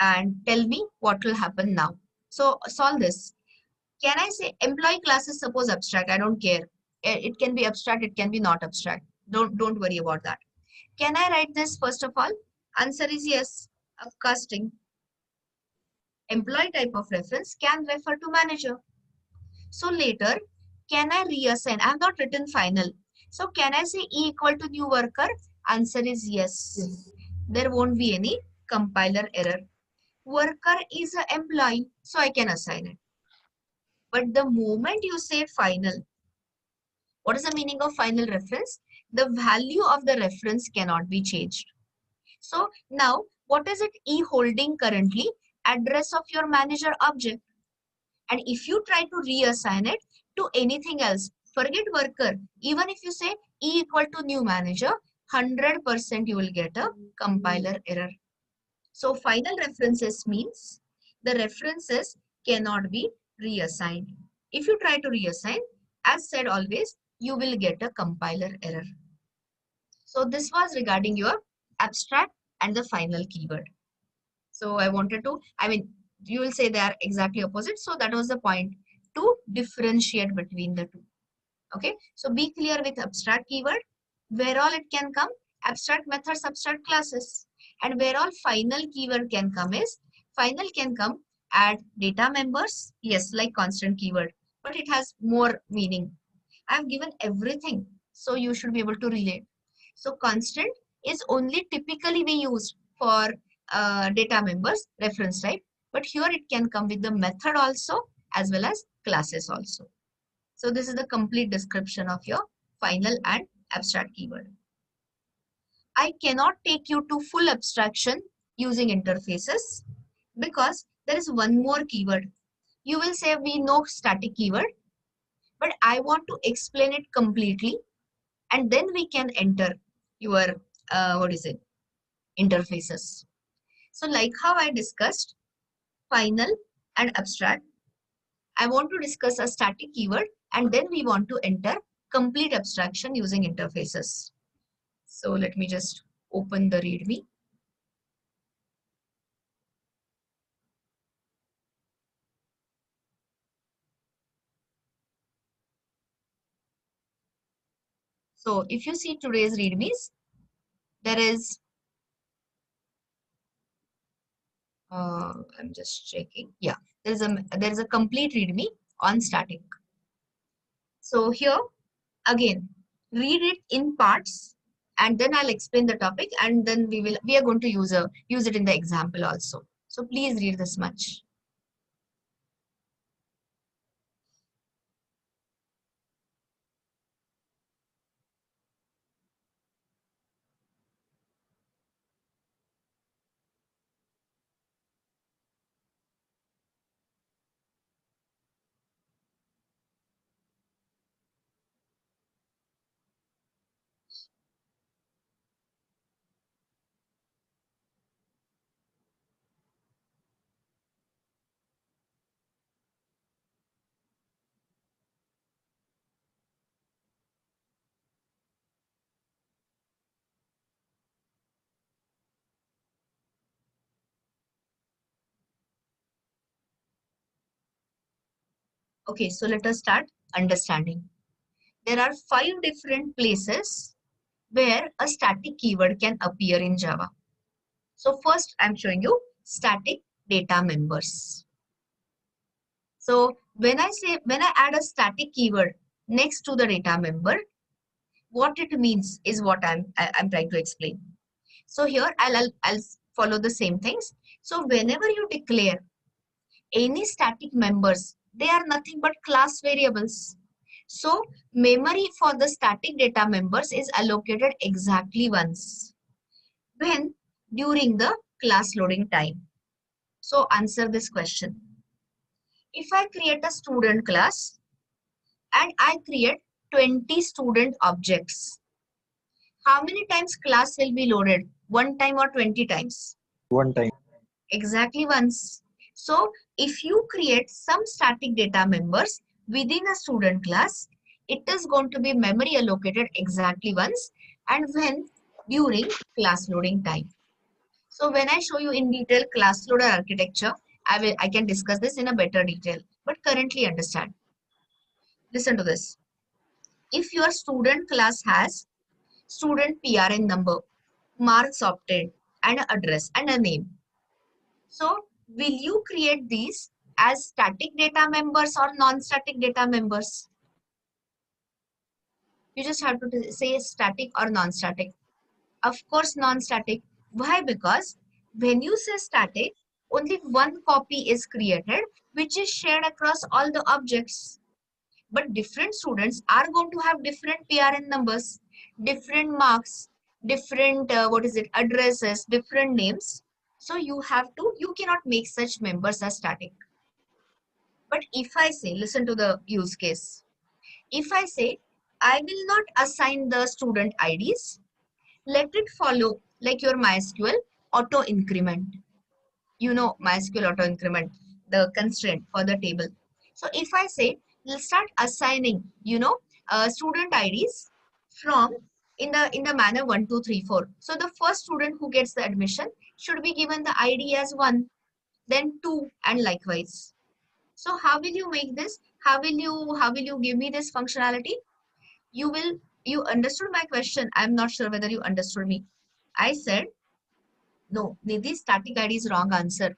and tell me what will happen now. So solve this. Can I say employee class is suppose abstract? I don't care. It can be abstract, it can be not abstract. Don't worry about that. Can I write this first of all? Answer is yes. Upcasting. Employee type of reference can refer to manager. So later, can I reassign? I have not written final. So can I say E equal to new worker? Answer is yes. There won't be any compiler error. Worker is an employee, so I can assign it. But the moment you say final, what is the meaning of final reference? The value of the reference cannot be changed. So now, what is it E holding currently? Address of your manager object. And if you try to reassign it to anything else, forget worker, even if you say E equal to new manager, 100% you will get a compiler error. So final references means the references cannot be reassigned. If you try to reassign, as said always, you will get a compiler error. So this was regarding your abstract and the final keyword. So I wanted to, you will say they are exactly opposite. So that was the point, to differentiate between the two. Okay. So be clear with abstract keyword, where all it can come, abstract methods, abstract classes. And where all final keyword can come is, final can come add data members. Yes, like constant keyword, but it has more meaning. I've given everything, so you should be able to relate. So constant is only typically be used for data members, reference type, but here it can come with the method also as well as classes also. So this is the complete description of your final and abstract keyword. I cannot take you to full abstraction using interfaces because there is one more keyword. You will say we know static keyword, but I want to explain it completely and then we can enter your, interfaces. So like how I discussed final and abstract, I want to discuss a static keyword and then we want to enter complete abstraction using interfaces. So let me just open the README. So if you see today's READMEs, there is, I'm just checking. Yeah, there is a complete README on static. So here again, read it in parts and then I'll explain the topic and then we are going to use it in the example also. So please read this much. Okay, so let us start understanding. There are 5 different places where a static keyword can appear in Java. So first I'm showing you static data members. So when I add a static keyword next to the data member, what it means is what I'm trying to explain. So here I'll follow the same things. So whenever you declare any static members, they are nothing but class variables. So memory for the static data members is allocated exactly once. When? During the class loading time. So answer this question. If I create a student class and I create 20 student objects, how many times class will be loaded? One time or 20 times? One time. Exactly once. So if you create some static data members within a student class, it is going to be memory allocated exactly once, and when? During class loading time. So when I show you in detail class loader architecture, I can discuss this in a better detail, but currently understand. Listen to this. If your student class has student PRN number, marks obtained, and an address and a name, So will you create these as static data members or non-static data members? You just have to say static or non-static. Of course, non-static. Why? Because when you say static, only one copy is created, which is shared across all the objects. But different students are going to have different PRN numbers, different marks, different addresses, different names. So you cannot make such members as static. But if I say, listen to the use case. If I say, I will not assign the student IDs, let it follow like your MySQL auto increment. You know MySQL auto increment, the constraint for the table. So if I say, we'll start assigning, student IDs from in the manner 1, 2, 3, 4. So the first student who gets the admission should be given the ID as 1, then 2, and likewise. So how will you make this? How will you give me this functionality? You understood my question. I'm not sure whether you understood me. I said, no, Nidhi, static ID is wrong answer.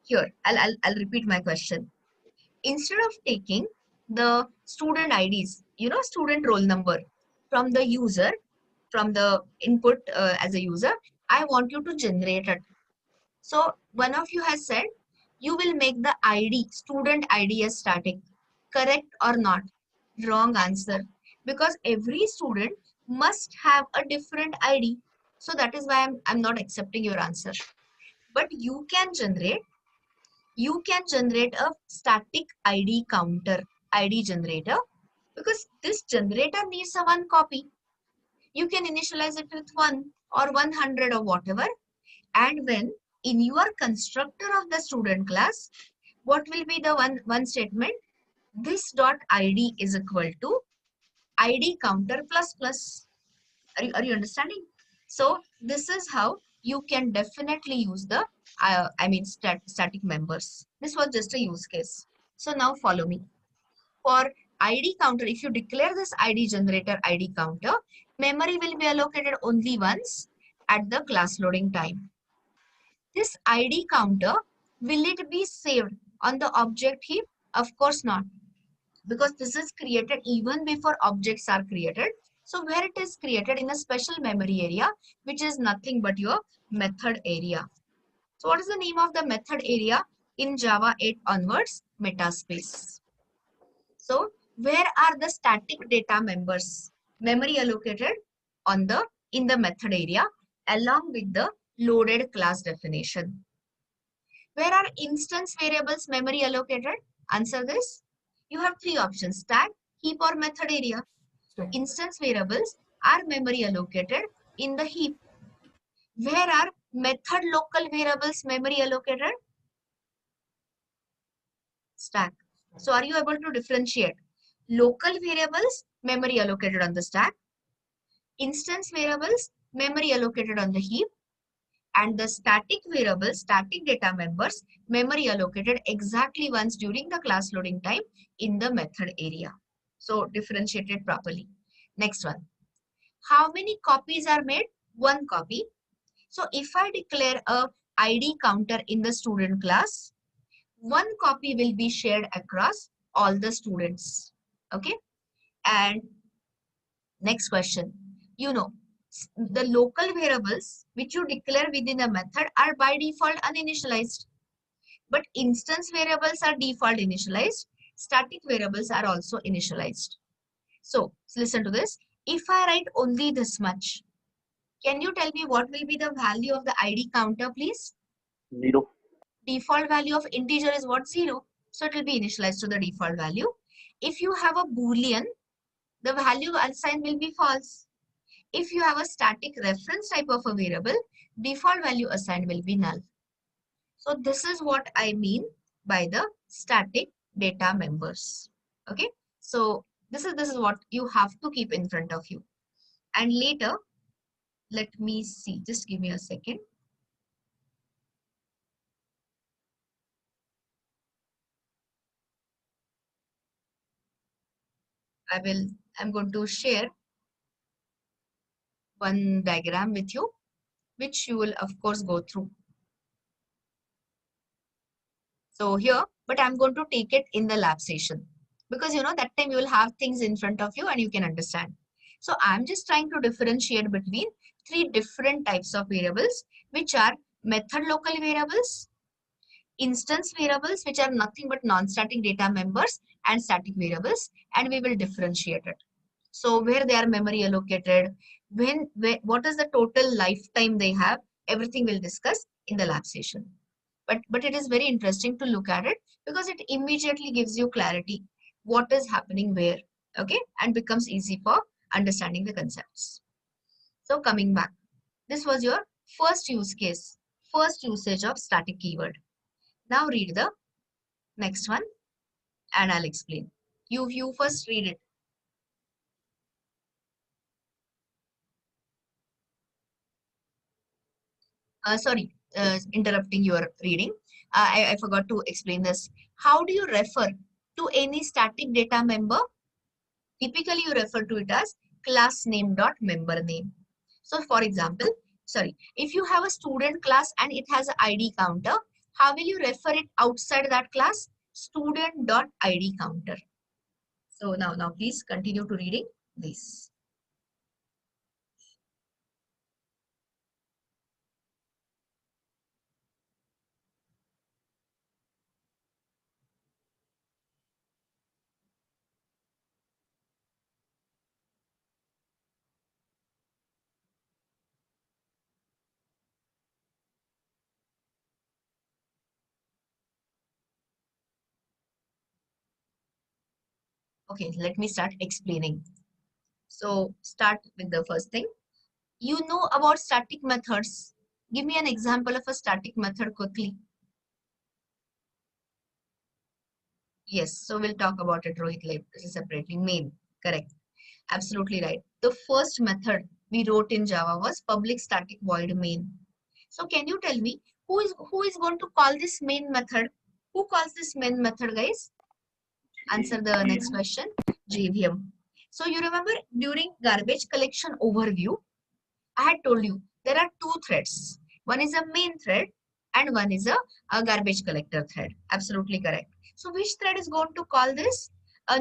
Here, I'll repeat my question. Instead of taking the student IDs, student roll number from the user, from the input as a user, I want you to generate it. So one of you has said, you will make the ID, student ID as static. Correct or not? Wrong answer. Because every student must have a different ID. So that is why I'm not accepting your answer. But you can generate a static ID counter, ID generator, because this generator needs a one copy. You can initialize it with 1 or 100 or whatever. And when in your constructor of the student class, what will be the one statement? This dot ID is equal to ID counter plus plus. Are you understanding? So this is how you can definitely use the static members. This was just a use case. So now follow me. For ID counter, if you declare this ID generator ID counter, memory will be allocated only once at the class loading time. This ID counter, will it be saved on the object heap? Of course not, because this is created even before objects are created. So where it is created in a special memory area, which is nothing but your method area. So what is the name of the method area in Java 8 onwards? Metaspace. So where are the static data members? Memory allocated in the method area along with the loaded class definition. Where are instance variables memory allocated? Answer this. You have three options: stack, heap, or method area. Stack. Instance variables are memory allocated in the heap. Where are method local variables memory allocated? Stack. So are you able to differentiate? Local variables memory allocated on the stack. Instance variables memory allocated on the heap. And the static variables, static data members, memory allocated exactly once during the class loading time in the method area. So differentiated properly. Next one. How many copies are made? One copy. So if I declare a ID counter in the student class, one copy will be shared across all the students. Okay. And next question. The local variables which you declare within a method are by default uninitialized. But instance variables are default initialized. Static variables are also initialized. So listen to this. If I write only this much, can you tell me what will be the value of the ID counter, please? 0. Default value of integer is what? 0. So it will be initialized to the default value. If you have a Boolean, the value assigned will be false. If you have a static reference type of a variable, default value assigned will be null. So this is what I mean by the static data members. Okay. So this is what you have to keep in front of you. And later, let me see. Just give me a second. I'm going to share one diagram with you, which you will of course go through. So here, but I'm going to take it in the lab session because that time you will have things in front of you and you can understand. So I'm just trying to differentiate between three different types of variables, which are method local variables, instance variables, which are nothing but non-static data members, and static variables, and we will differentiate it. So where they are memory allocated, what is the total lifetime they have, everything we'll discuss in the lab session. But it is very interesting to look at it because it immediately gives you clarity what is happening where, okay, and becomes easy for understanding the concepts. So coming back, this was your first use case, first usage of static keyword. Now read the next one and I'll explain. You first read it. Sorry, interrupting your reading. I forgot to explain this. How do you refer to any static data member? Typically, you refer to it as class name dot member name. So for example, sorry, if you have a student class and it has an ID counter, how will you refer it outside that class? Student dot ID counter. So now please continue to reading this. Okay, let me start explaining. So start with the first thing. You know about static methods. Give me an example of a static method quickly. Yes, so we'll talk about it, Rohit, separately. Main, correct. Absolutely right. The first method we wrote in Java was public static void main. So can you tell me who is going to call this main method? Who calls this main method, guys? Answer the next question. JVM. So you remember during garbage collection overview, I had told you there are two threads. One is a main thread and one is a garbage collector thread. Absolutely correct. So which thread is going to call this?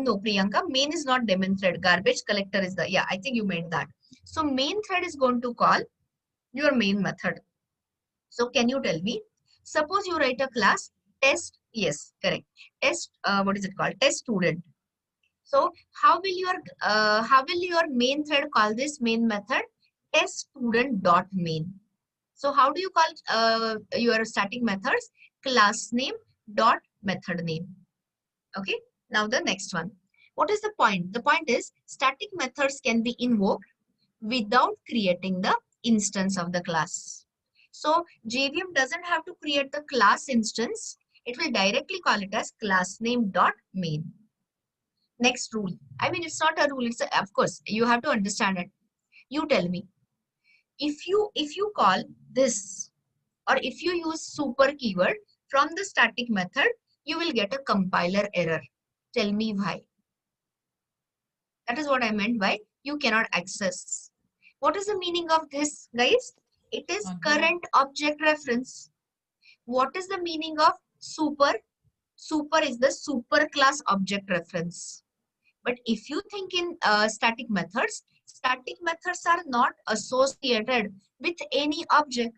No, Priyanka, main is not daemon thread. Garbage collector is the, yeah, I think you meant that. So main thread is going to call your main method. So can you tell me, suppose you write a class test, yes, correct. Test, what is it called? Test student. So how will your main thread call this main method? Test student dot main. So how do you call your static methods? Class name dot method name. Okay. Now the next one. What is the point? The point is static methods can be invoked without creating the instance of the class. So JVM doesn't have to create the class instance. It will directly call it as class name dot main. Next rule. I mean, it's not a rule. It's of course you have to understand it. You tell me. If you call this or if you use super keyword from the static method, you will get a compiler error. Tell me why. That is what I meant by you cannot access. What is the meaning of this, guys? It is current object reference. What is the meaning of super? Super is the super class object reference. But if you think in static methods are not associated with any object.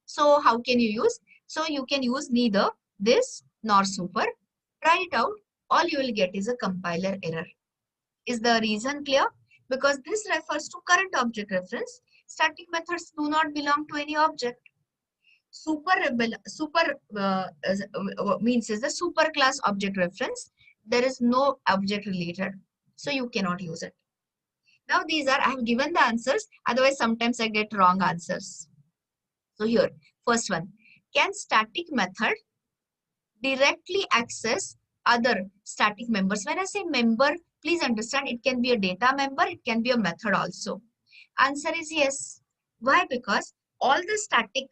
So how can you use? So you can use neither this nor super. Try it out. All you will get is a compiler error. Is the reason clear? Because this refers to current object reference. Static methods do not belong to any object. Super means is the super class object reference. There is no object related. So you cannot use it. Now these are, I have given the answers. Otherwise, sometimes I get wrong answers. So here, first one. Can static method directly access other static members? When I say member, please understand it can be a data member, it can be a method also. Answer is yes. Why? Because all the static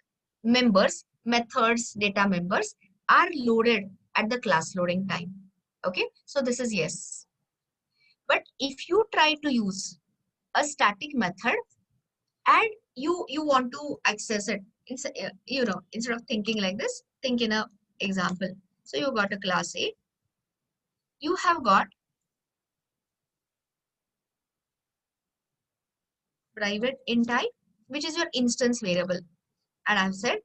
members, methods, data members are loaded at the class loading time. Okay, so this is yes. But if you try to use a static method and you want to access it, it's, instead of thinking like this, think in a example. So you got a class A. You have got private int I, which is your instance variable. And I've said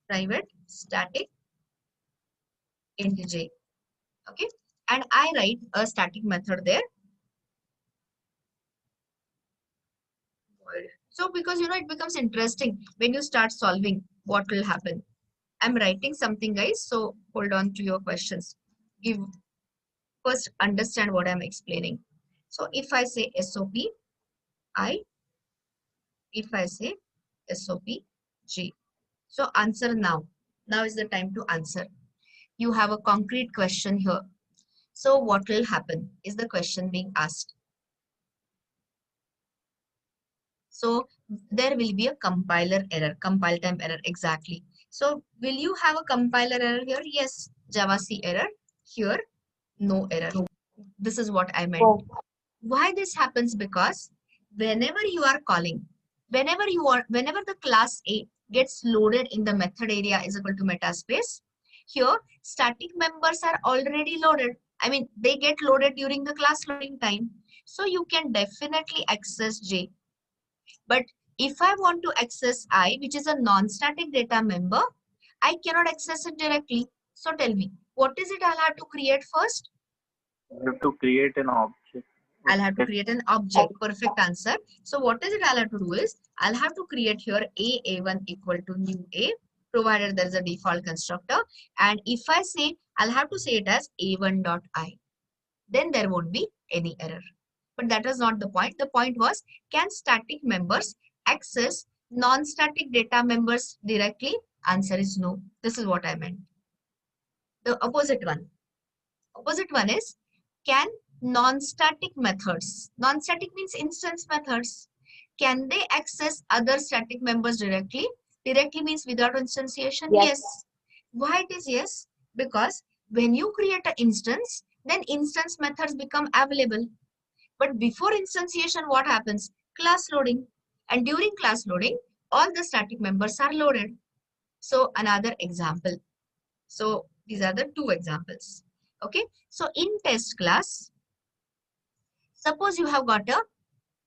private static int j. Okay. And I write a static method there. So because it becomes interesting when you start solving what will happen. I'm writing something, guys. So hold on to your questions. First understand what I'm explaining. So if I say SOP I, if I say SOP G. So answer now. Now is the time to answer. You have a concrete question here. So what will happen is the question being asked. So there will be a compiler error, compile time error, exactly. So will you have a compiler error here? Yes, Java C error. Here, no error. This is what I meant. Why this happens? Because whenever you are calling, whenever the class A gets loaded in the method area is equal to metaspace, here static members are already loaded. I mean, they get loaded during the class loading time. So you can definitely access J. But if I want to access I, which is a non-static data member, I cannot access it directly. So tell me, what is it I'll have to create first? You have to create an object. I'll have to create an object. Perfect answer. So what is it I'll have to do is, I'll have to create here A1 equal to new A, provided there is a default constructor. And if I say, I'll have to say it as A1.I. Then there won't be any error. But that was not the point. The point was, can static members access non-static data members directly? Answer is no. This is what I meant. The opposite one. Opposite one is, can non-static methods, non-static means instance methods, can they access other static members directly? Directly means without instantiation? Yes. Why it is yes? Because when you create an instance, then instance methods become available. But before instantiation, what happens? Class loading. And during class loading, all the static members are loaded. So another example. So these are the two examples. Okay. So in test class, suppose you have got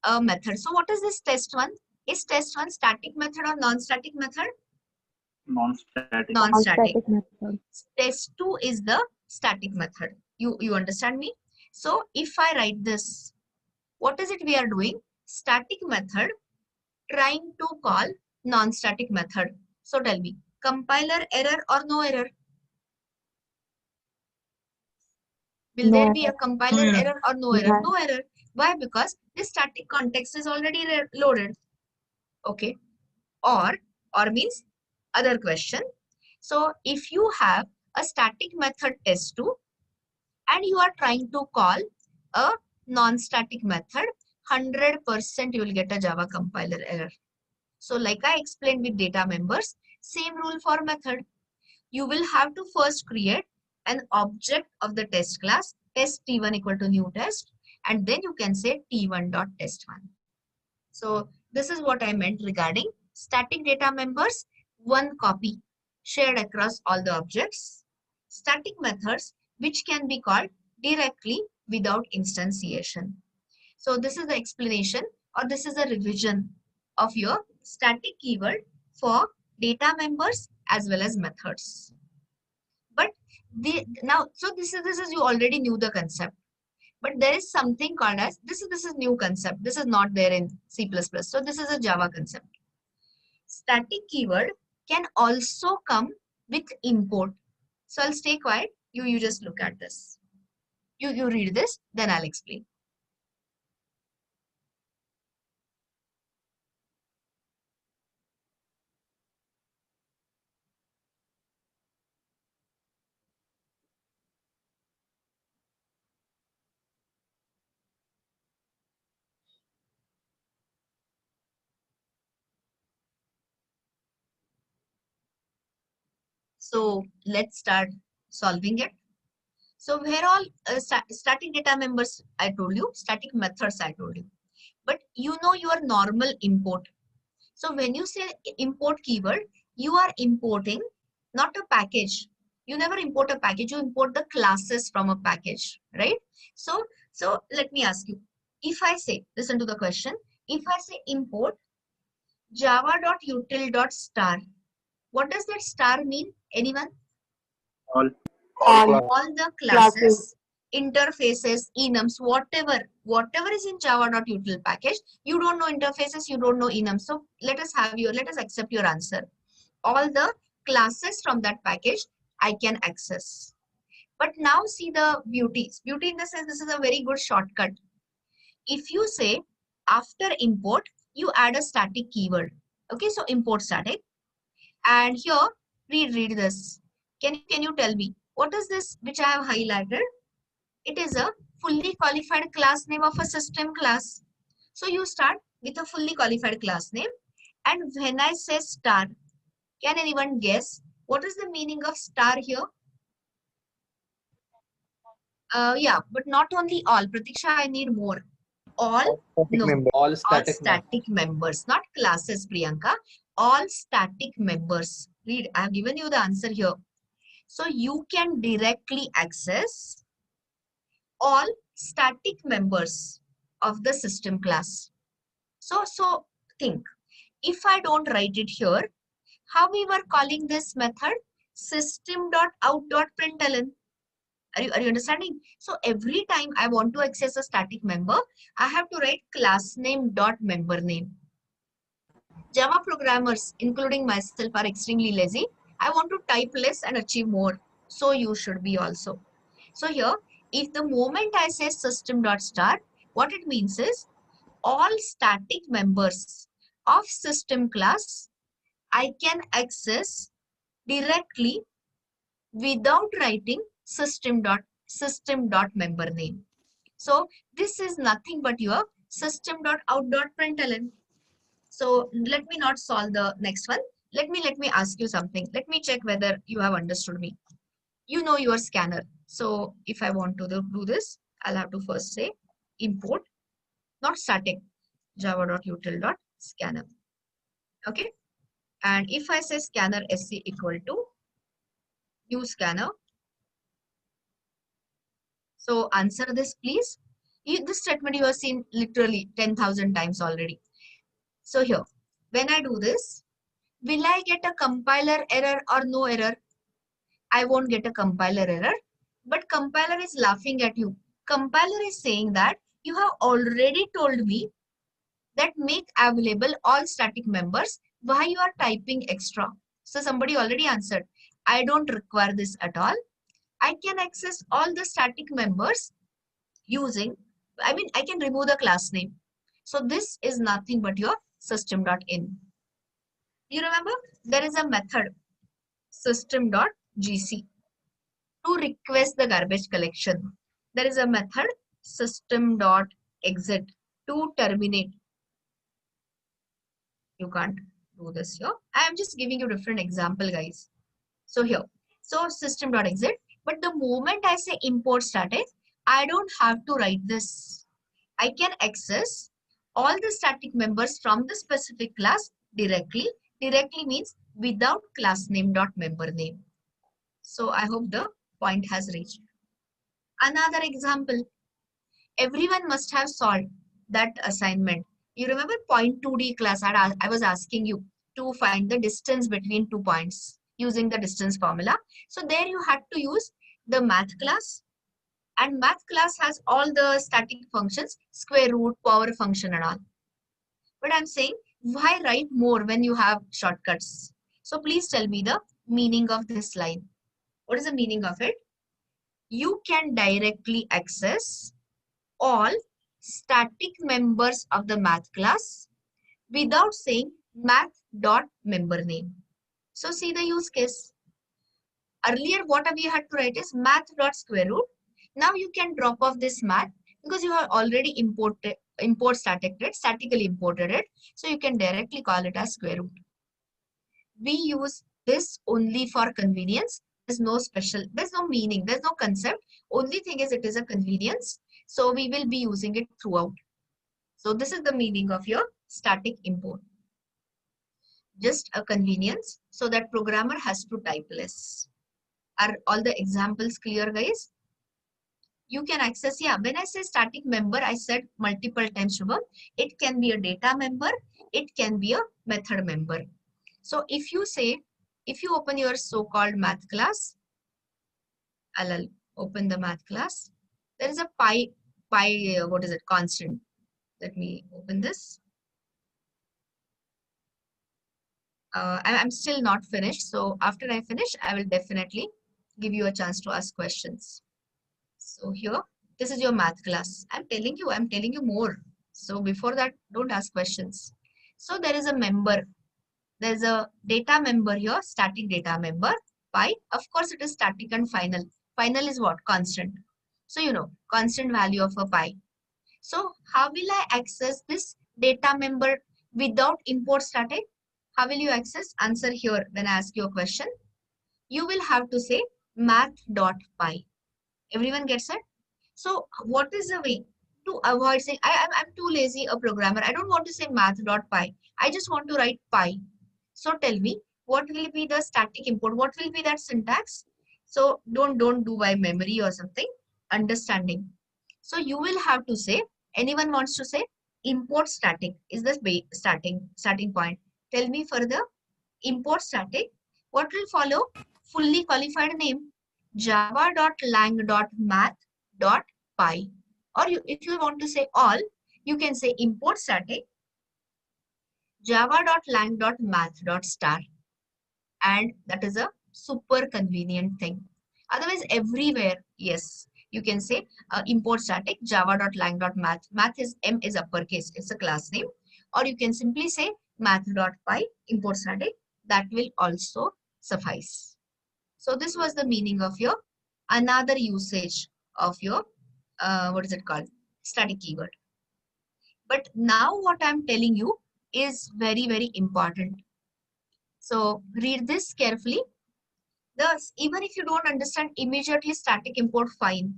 a method. So what is this test one? Is test one static method or non-static method? Non-static. Non-static. Test 2 is the static method. You understand me? So if I write this, what is it we are doing? Static method trying to call non-static method. So tell me, compiler error or no error? Will there be a compiler error or no error? No error. Why? Because this static context is already loaded. Okay. Or means other question. So if you have a static method test2 and you are trying to call a non-static method, 100% you will get a Java compiler error. So like I explained with data members, same rule for method. You will have to first create an object of the test class, test t1 equal to new test, and then you can say t1.test1. So this is what I meant regarding static data members, one copy shared across all the objects, static methods which can be called directly without instantiation. So this is the explanation, or this is a revision of your static keyword for data members as well as methods. But so this is you already knew the concept. But there is something called as, this is new concept. This is not there in C++. So this is a Java concept. Static keyword can also come with import. So I'll stay quiet. You just look at this. You read this, then I'll explain. So let's start solving it. So where all static data members I told you, static methods I told you. But you know your normal import. So when you say import keyword, you are importing not a package. You never import a package, you import the classes from a package, right? So let me ask you, if I say, listen to the question, if I say import java.util.star, what does that star mean? Anyone? All All class. All the classes, interfaces, enums, whatever is in java.util package. You don't know interfaces, you don't know enums. So let us accept your answer. All the classes from that package I can access. But now see the beauty. Beauty in the sense, this is a very good shortcut. If you say after import, you add a static keyword. Okay, so import static. And here, read this. Can you tell me, what is this which I have highlighted? It is a fully qualified class name of a system class. So you start with a fully qualified class name. And when I say star, can anyone guess what is the meaning of star here? Yeah, but not only all. Pratiksha, I need more. All? Static No. member. All All static members, not classes, Priyanka. All static members. Read, I have given you the answer here. So you can directly access all static members of the system class. So think, if I don't write it here, how we were calling this method? System.out.println. Are you understanding? So every time I want to access a static member, I have to write class name dot member name. Java programmers, including myself, are extremely lazy. I want to type less and achieve more. So you should be also. So here, if the moment I say system.start, what it means is all static members of system class I can access directly without writing system.member name. So this is nothing but your system.out.println. So let me not solve the next one. Let me ask you something. Let me check whether you have understood me. You know your scanner. So if I want to do this, I'll have to first say import, not static, java.util.scanner. Okay. And if I say scanner sc equal to new scanner. So answer this, please. This statement you have seen literally 10,000 times already. So here, when I do this, will I get a compiler error or no error? I won't get a compiler error, but compiler is laughing at you. Compiler is saying that you have already told me that make available all static members. Why you are typing extra? So somebody already answered. I don't require this at all. I can access all the static members using, I can remove the class name. So this is nothing but your system.in. You remember there is a method system.gc to request the garbage collection. There is a method system.exit to terminate. You can't do this here. I am just giving you different example, guys. So here, so system.exit, but the moment I say import static, I don't have to write this. I can access all the static members from the specific class directly. Directly means without class name dot member name. So I hope the point has reached. Another example, everyone must have solved that assignment. You remember point 2D class, I was asking you to find the distance between 2 points using the distance formula. So there you had to use the math class, and math class has all the static functions, square root, power function and all. But I'm saying, why write more when you have shortcuts? So please tell me the meaning of this line. What is the meaning of it? You can directly access all static members of the math class without saying math.member name. So see the use case. Earlier, what we had to write is math.square root. Now you can drop off this math because you have already statically imported it. So you can directly call it as square root. We use this only for convenience. There's no meaning, there's no concept. Only thing is it is a convenience. So we will be using it throughout. So this is the meaning of your static import. Just a convenience so that programmer has to type less. Are all the examples clear, guys? You can access, yeah, when I say static member, I said multiple times, Shubham. It can be a data member, it can be a method member. So if you say, if you open your so-called math class, I'll open the math class. There is a what is it, constant. Let me open this. I'm still not finished. So after I finish, I will definitely give you a chance to ask questions. So here, this is your math class. I'm telling you more. So before that, don't ask questions. So there is a member. There's a data member here, static data member, pi. Of course, it is static and final. Final is what? Constant. So you know, constant value of a pi. So how will I access this data member without import static? How will you access? Answer here when I ask you a question. You will have to say math.py. Everyone gets it? So what is the way to avoid saying, I'm too lazy a programmer. I don't want to say math.py. I just want to write pi. So tell me, what will be the static import? What will be that syntax? So don't do by memory or something. Understanding. So you will have to say, anyone wants to say import static is the starting point. Tell me further, import static. What will follow? Fully qualified name, java.lang.math.py. Or if you want to say all, you can say import static java.lang.math.star. And that is a super convenient thing. Otherwise, everywhere, yes, you can say import static java.lang.math. Math is M is uppercase, it's a class name. Or you can simply say math.py import static. That will also suffice. So this was the meaning of your another usage of your what is it called, static keyword. But now what I'm telling you is very important. So read this carefully. Thus, even if you don't understand immediately static import, fine.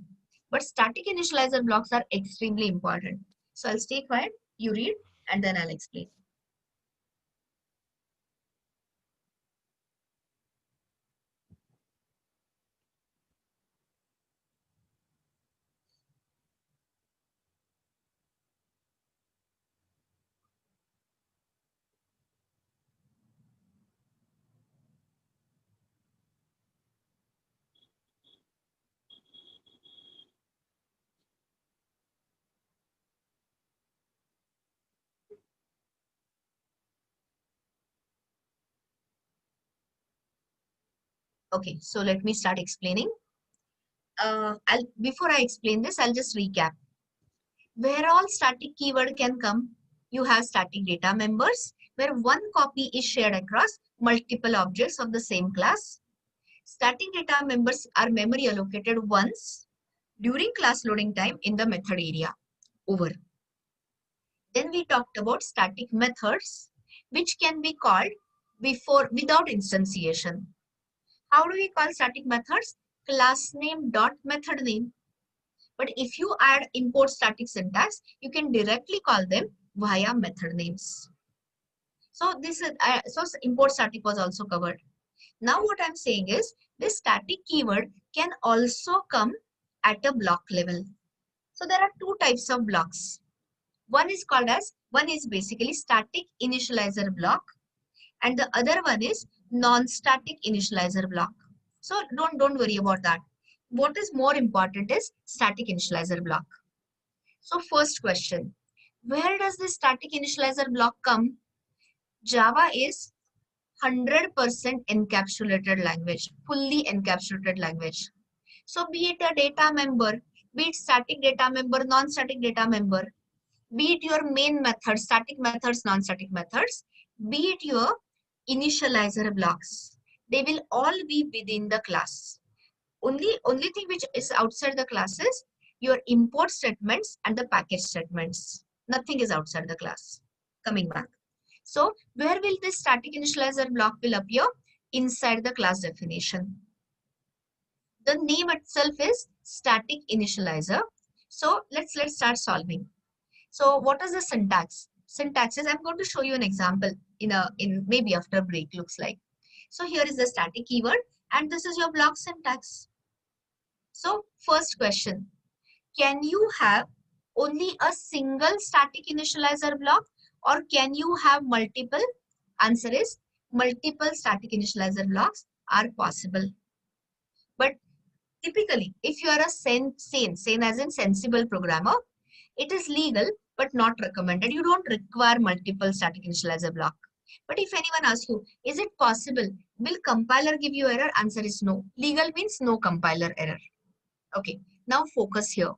But static initializer blocks are extremely important. So I'll stay quiet, you read, and then I'll explain. Okay, so let me start explaining. Before I explain this, I'll just recap. Where all static keyword can come, you have static data members where one copy is shared across multiple objects of the same class. Static data members are memory allocated once during class loading time in the method area. Over. Then we talked about static methods, which can be called without instantiation. How do we call static methods? Class name dot method name. But if you add import static syntax, you can directly call them via method names. So this is so import static was also covered. Now what I'm saying is this static keyword can also come at a block level. So there are two types of blocks. One is basically static initializer block, and the other one is non-static initializer block. So don't worry about that. What is more important is static initializer block. So first question, where does this static initializer block come? Java is 100% encapsulated language, fully encapsulated language. So be it a data member, be it static data member, non-static data member, be it your main method, static methods, non-static methods, be it your initializer blocks, they will all be within the class. Only thing which is outside the class is your import statements and the package statements. Nothing is outside the class. Coming back. So where will this static initializer block will appear? Inside the class definition. The name itself is static initializer. So let's start solving. So what is the syntax? Syntax is, I'm going to show you an example in maybe after break looks like. So here is the static keyword. And this is your block syntax. So first question, can you have only a single static initializer block or can you have multiple? Answer is multiple static initializer blocks are possible. But typically, if you are a sane as in sensible programmer, it is legal but not recommended. You don't require multiple static initializer block. But if anyone asks you, is it possible? Will compiler give you error? Answer is no. Legal means no compiler error. Okay, now focus here.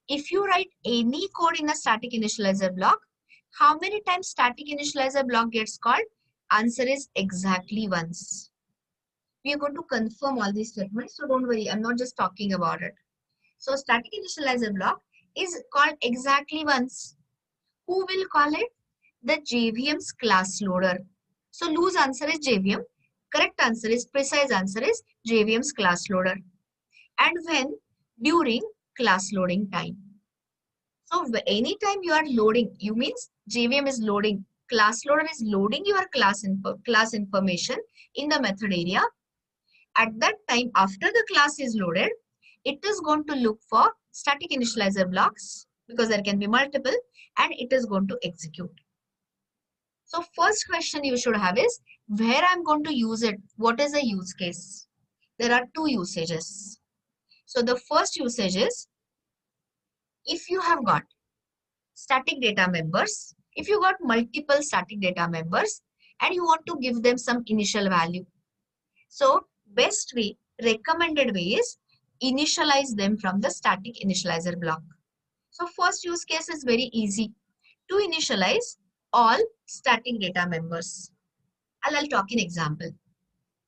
If you write any code in a static initializer block, how many times static initializer block gets called? Answer is exactly once. We are going to confirm all these statements, so don't worry, I'm not just talking about it. So static initializer block is called exactly once. Who will call it? The JVM's class loader. So loose answer is JVM. Correct answer is, precise answer is JVM's class loader. And when? During class loading time. So anytime you are loading, you means JVM is loading, class loader is loading your class information in the method area. At that time, after the class is loaded, it is going to look for static initializer blocks because there can be multiple, and it is going to execute. So first question you should have is, where I'm going to use it? What is the use case? There are two usages. So the first usage is, if you have got static data members, if you got multiple static data members and you want to give them some initial value. So best way, recommended way is initialize them from the static initializer block. So first use case is very easy to initialize all static data members. I'll talk in example.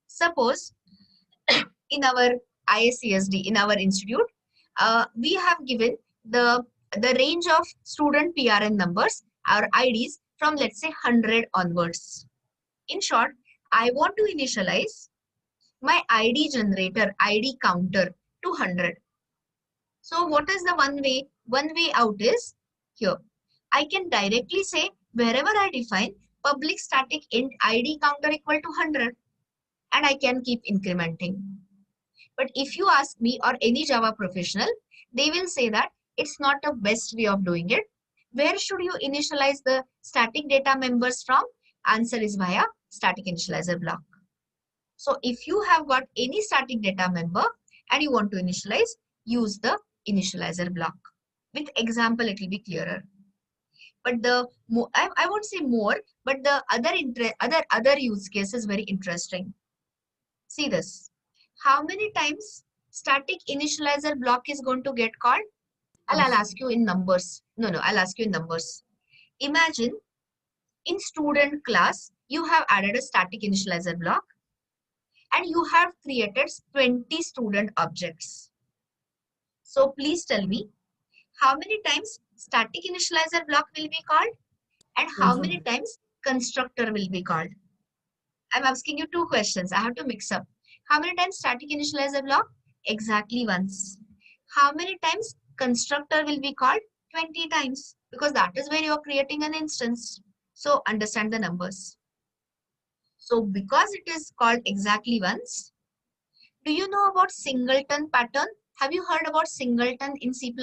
Suppose in our ISCSD, in our institute, we have given the range of student PRN numbers, our IDs, from let's say 100 onwards. In short, I want to initialize my ID generator, ID counter to 100. So what is the one way? One way out is here. I can directly say wherever I define public static int ID counter equal to 100, and I can keep incrementing. But if you ask me or any Java professional, they will say that it's not the best way of doing it. Where should you initialize the static data members from? Answer is via static initializer block. So if you have got any static data member and you want to initialize, use the initializer block. With example, it will be clearer. But the I won't say more, but the other use case is very interesting. See this. How many times static initializer block is going to get called? I'll ask you in numbers. I'll ask you in numbers. Imagine in student class, you have added a static initializer block and you have created 20 student objects. So please tell me, how many times static initializer block will be called and how many times constructor will be called? I'm asking you two questions. I have to mix up. How many times static initializer block? Exactly once. How many times constructor will be called? 20 times, because that is where you are creating an instance. So understand the numbers. So because it is called exactly once, do you know about singleton pattern? Have you heard about singleton in C++?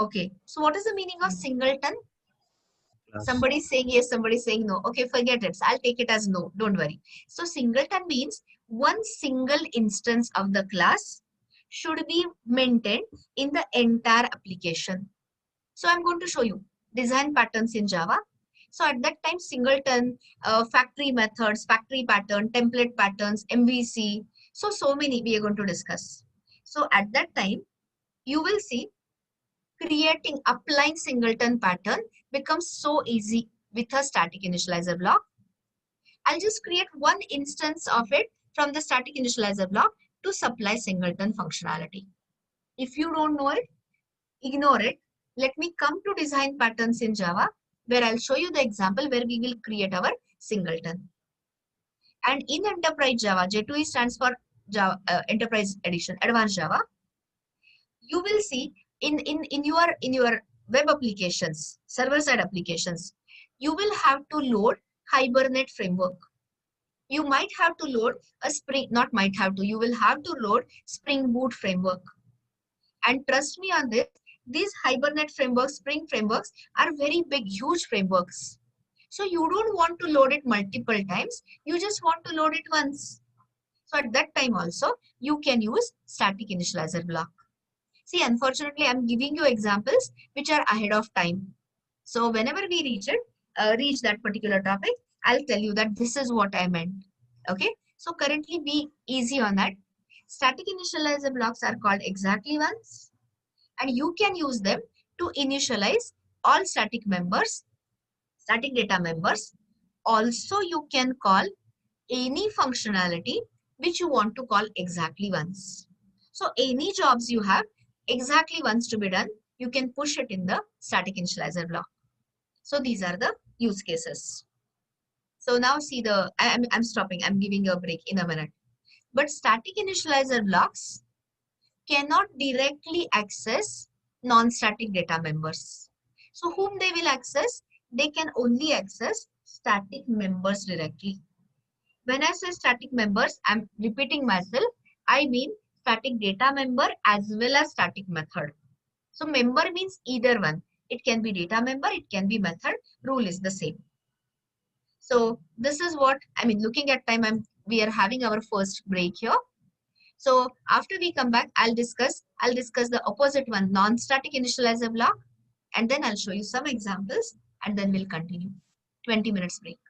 Okay, so what is the meaning of singleton? Somebody saying yes, somebody saying no. Okay, forget it. So I'll take it as no. Don't worry. So singleton means one single instance of the class should be maintained in the entire application. So I'm going to show you design patterns in Java. So at that time, singleton, factory methods, factory pattern, template patterns, MVC. So many we are going to discuss. So at that time, you will see applying singleton pattern becomes so easy with a static initializer block. I'll just create one instance of it from the static initializer block to supply singleton functionality. If you don't know it, ignore it. Let me come to design patterns in Java, where I'll show you the example where we will create our singleton. And in Enterprise Java, J2E stands for Java, Enterprise Edition, Advanced Java. You will see in your web applications, server-side applications, you will have to load Hibernate framework. You might have to load a Spring, not might have to, you will have to load Spring Boot framework. And trust me on this, these Hibernate frameworks, Spring frameworks are very big, huge frameworks. So you don't want to load it multiple times. You just want to load it once. So at that time also, you can use static initializer block. See, unfortunately, I'm giving you examples which are ahead of time. So whenever we reach that particular topic, I'll tell you that this is what I meant. Okay. So currently be easy on that. Static initializer blocks are called exactly once, and you can use them to initialize all static members, static data members. Also, you can call any functionality which you want to call exactly once. So any jobs you have exactly once to be done, you can push it in the static initializer block. So these are the use cases. So now see I'm stopping. I'm giving you a break in a minute. But static initializer blocks cannot directly access non-static data members. So whom they will access? They can only access static members directly. When I say static members, I'm repeating myself. I mean static data member as well as static method. So member means either one. It can be data member, it can be method. Rule is the same. So this is what, I mean, looking at time, we are having our first break here. So after we come back, I'll discuss the opposite one, non-static initializer block, and then I'll show you some examples, and then we'll continue. 20 minutes break.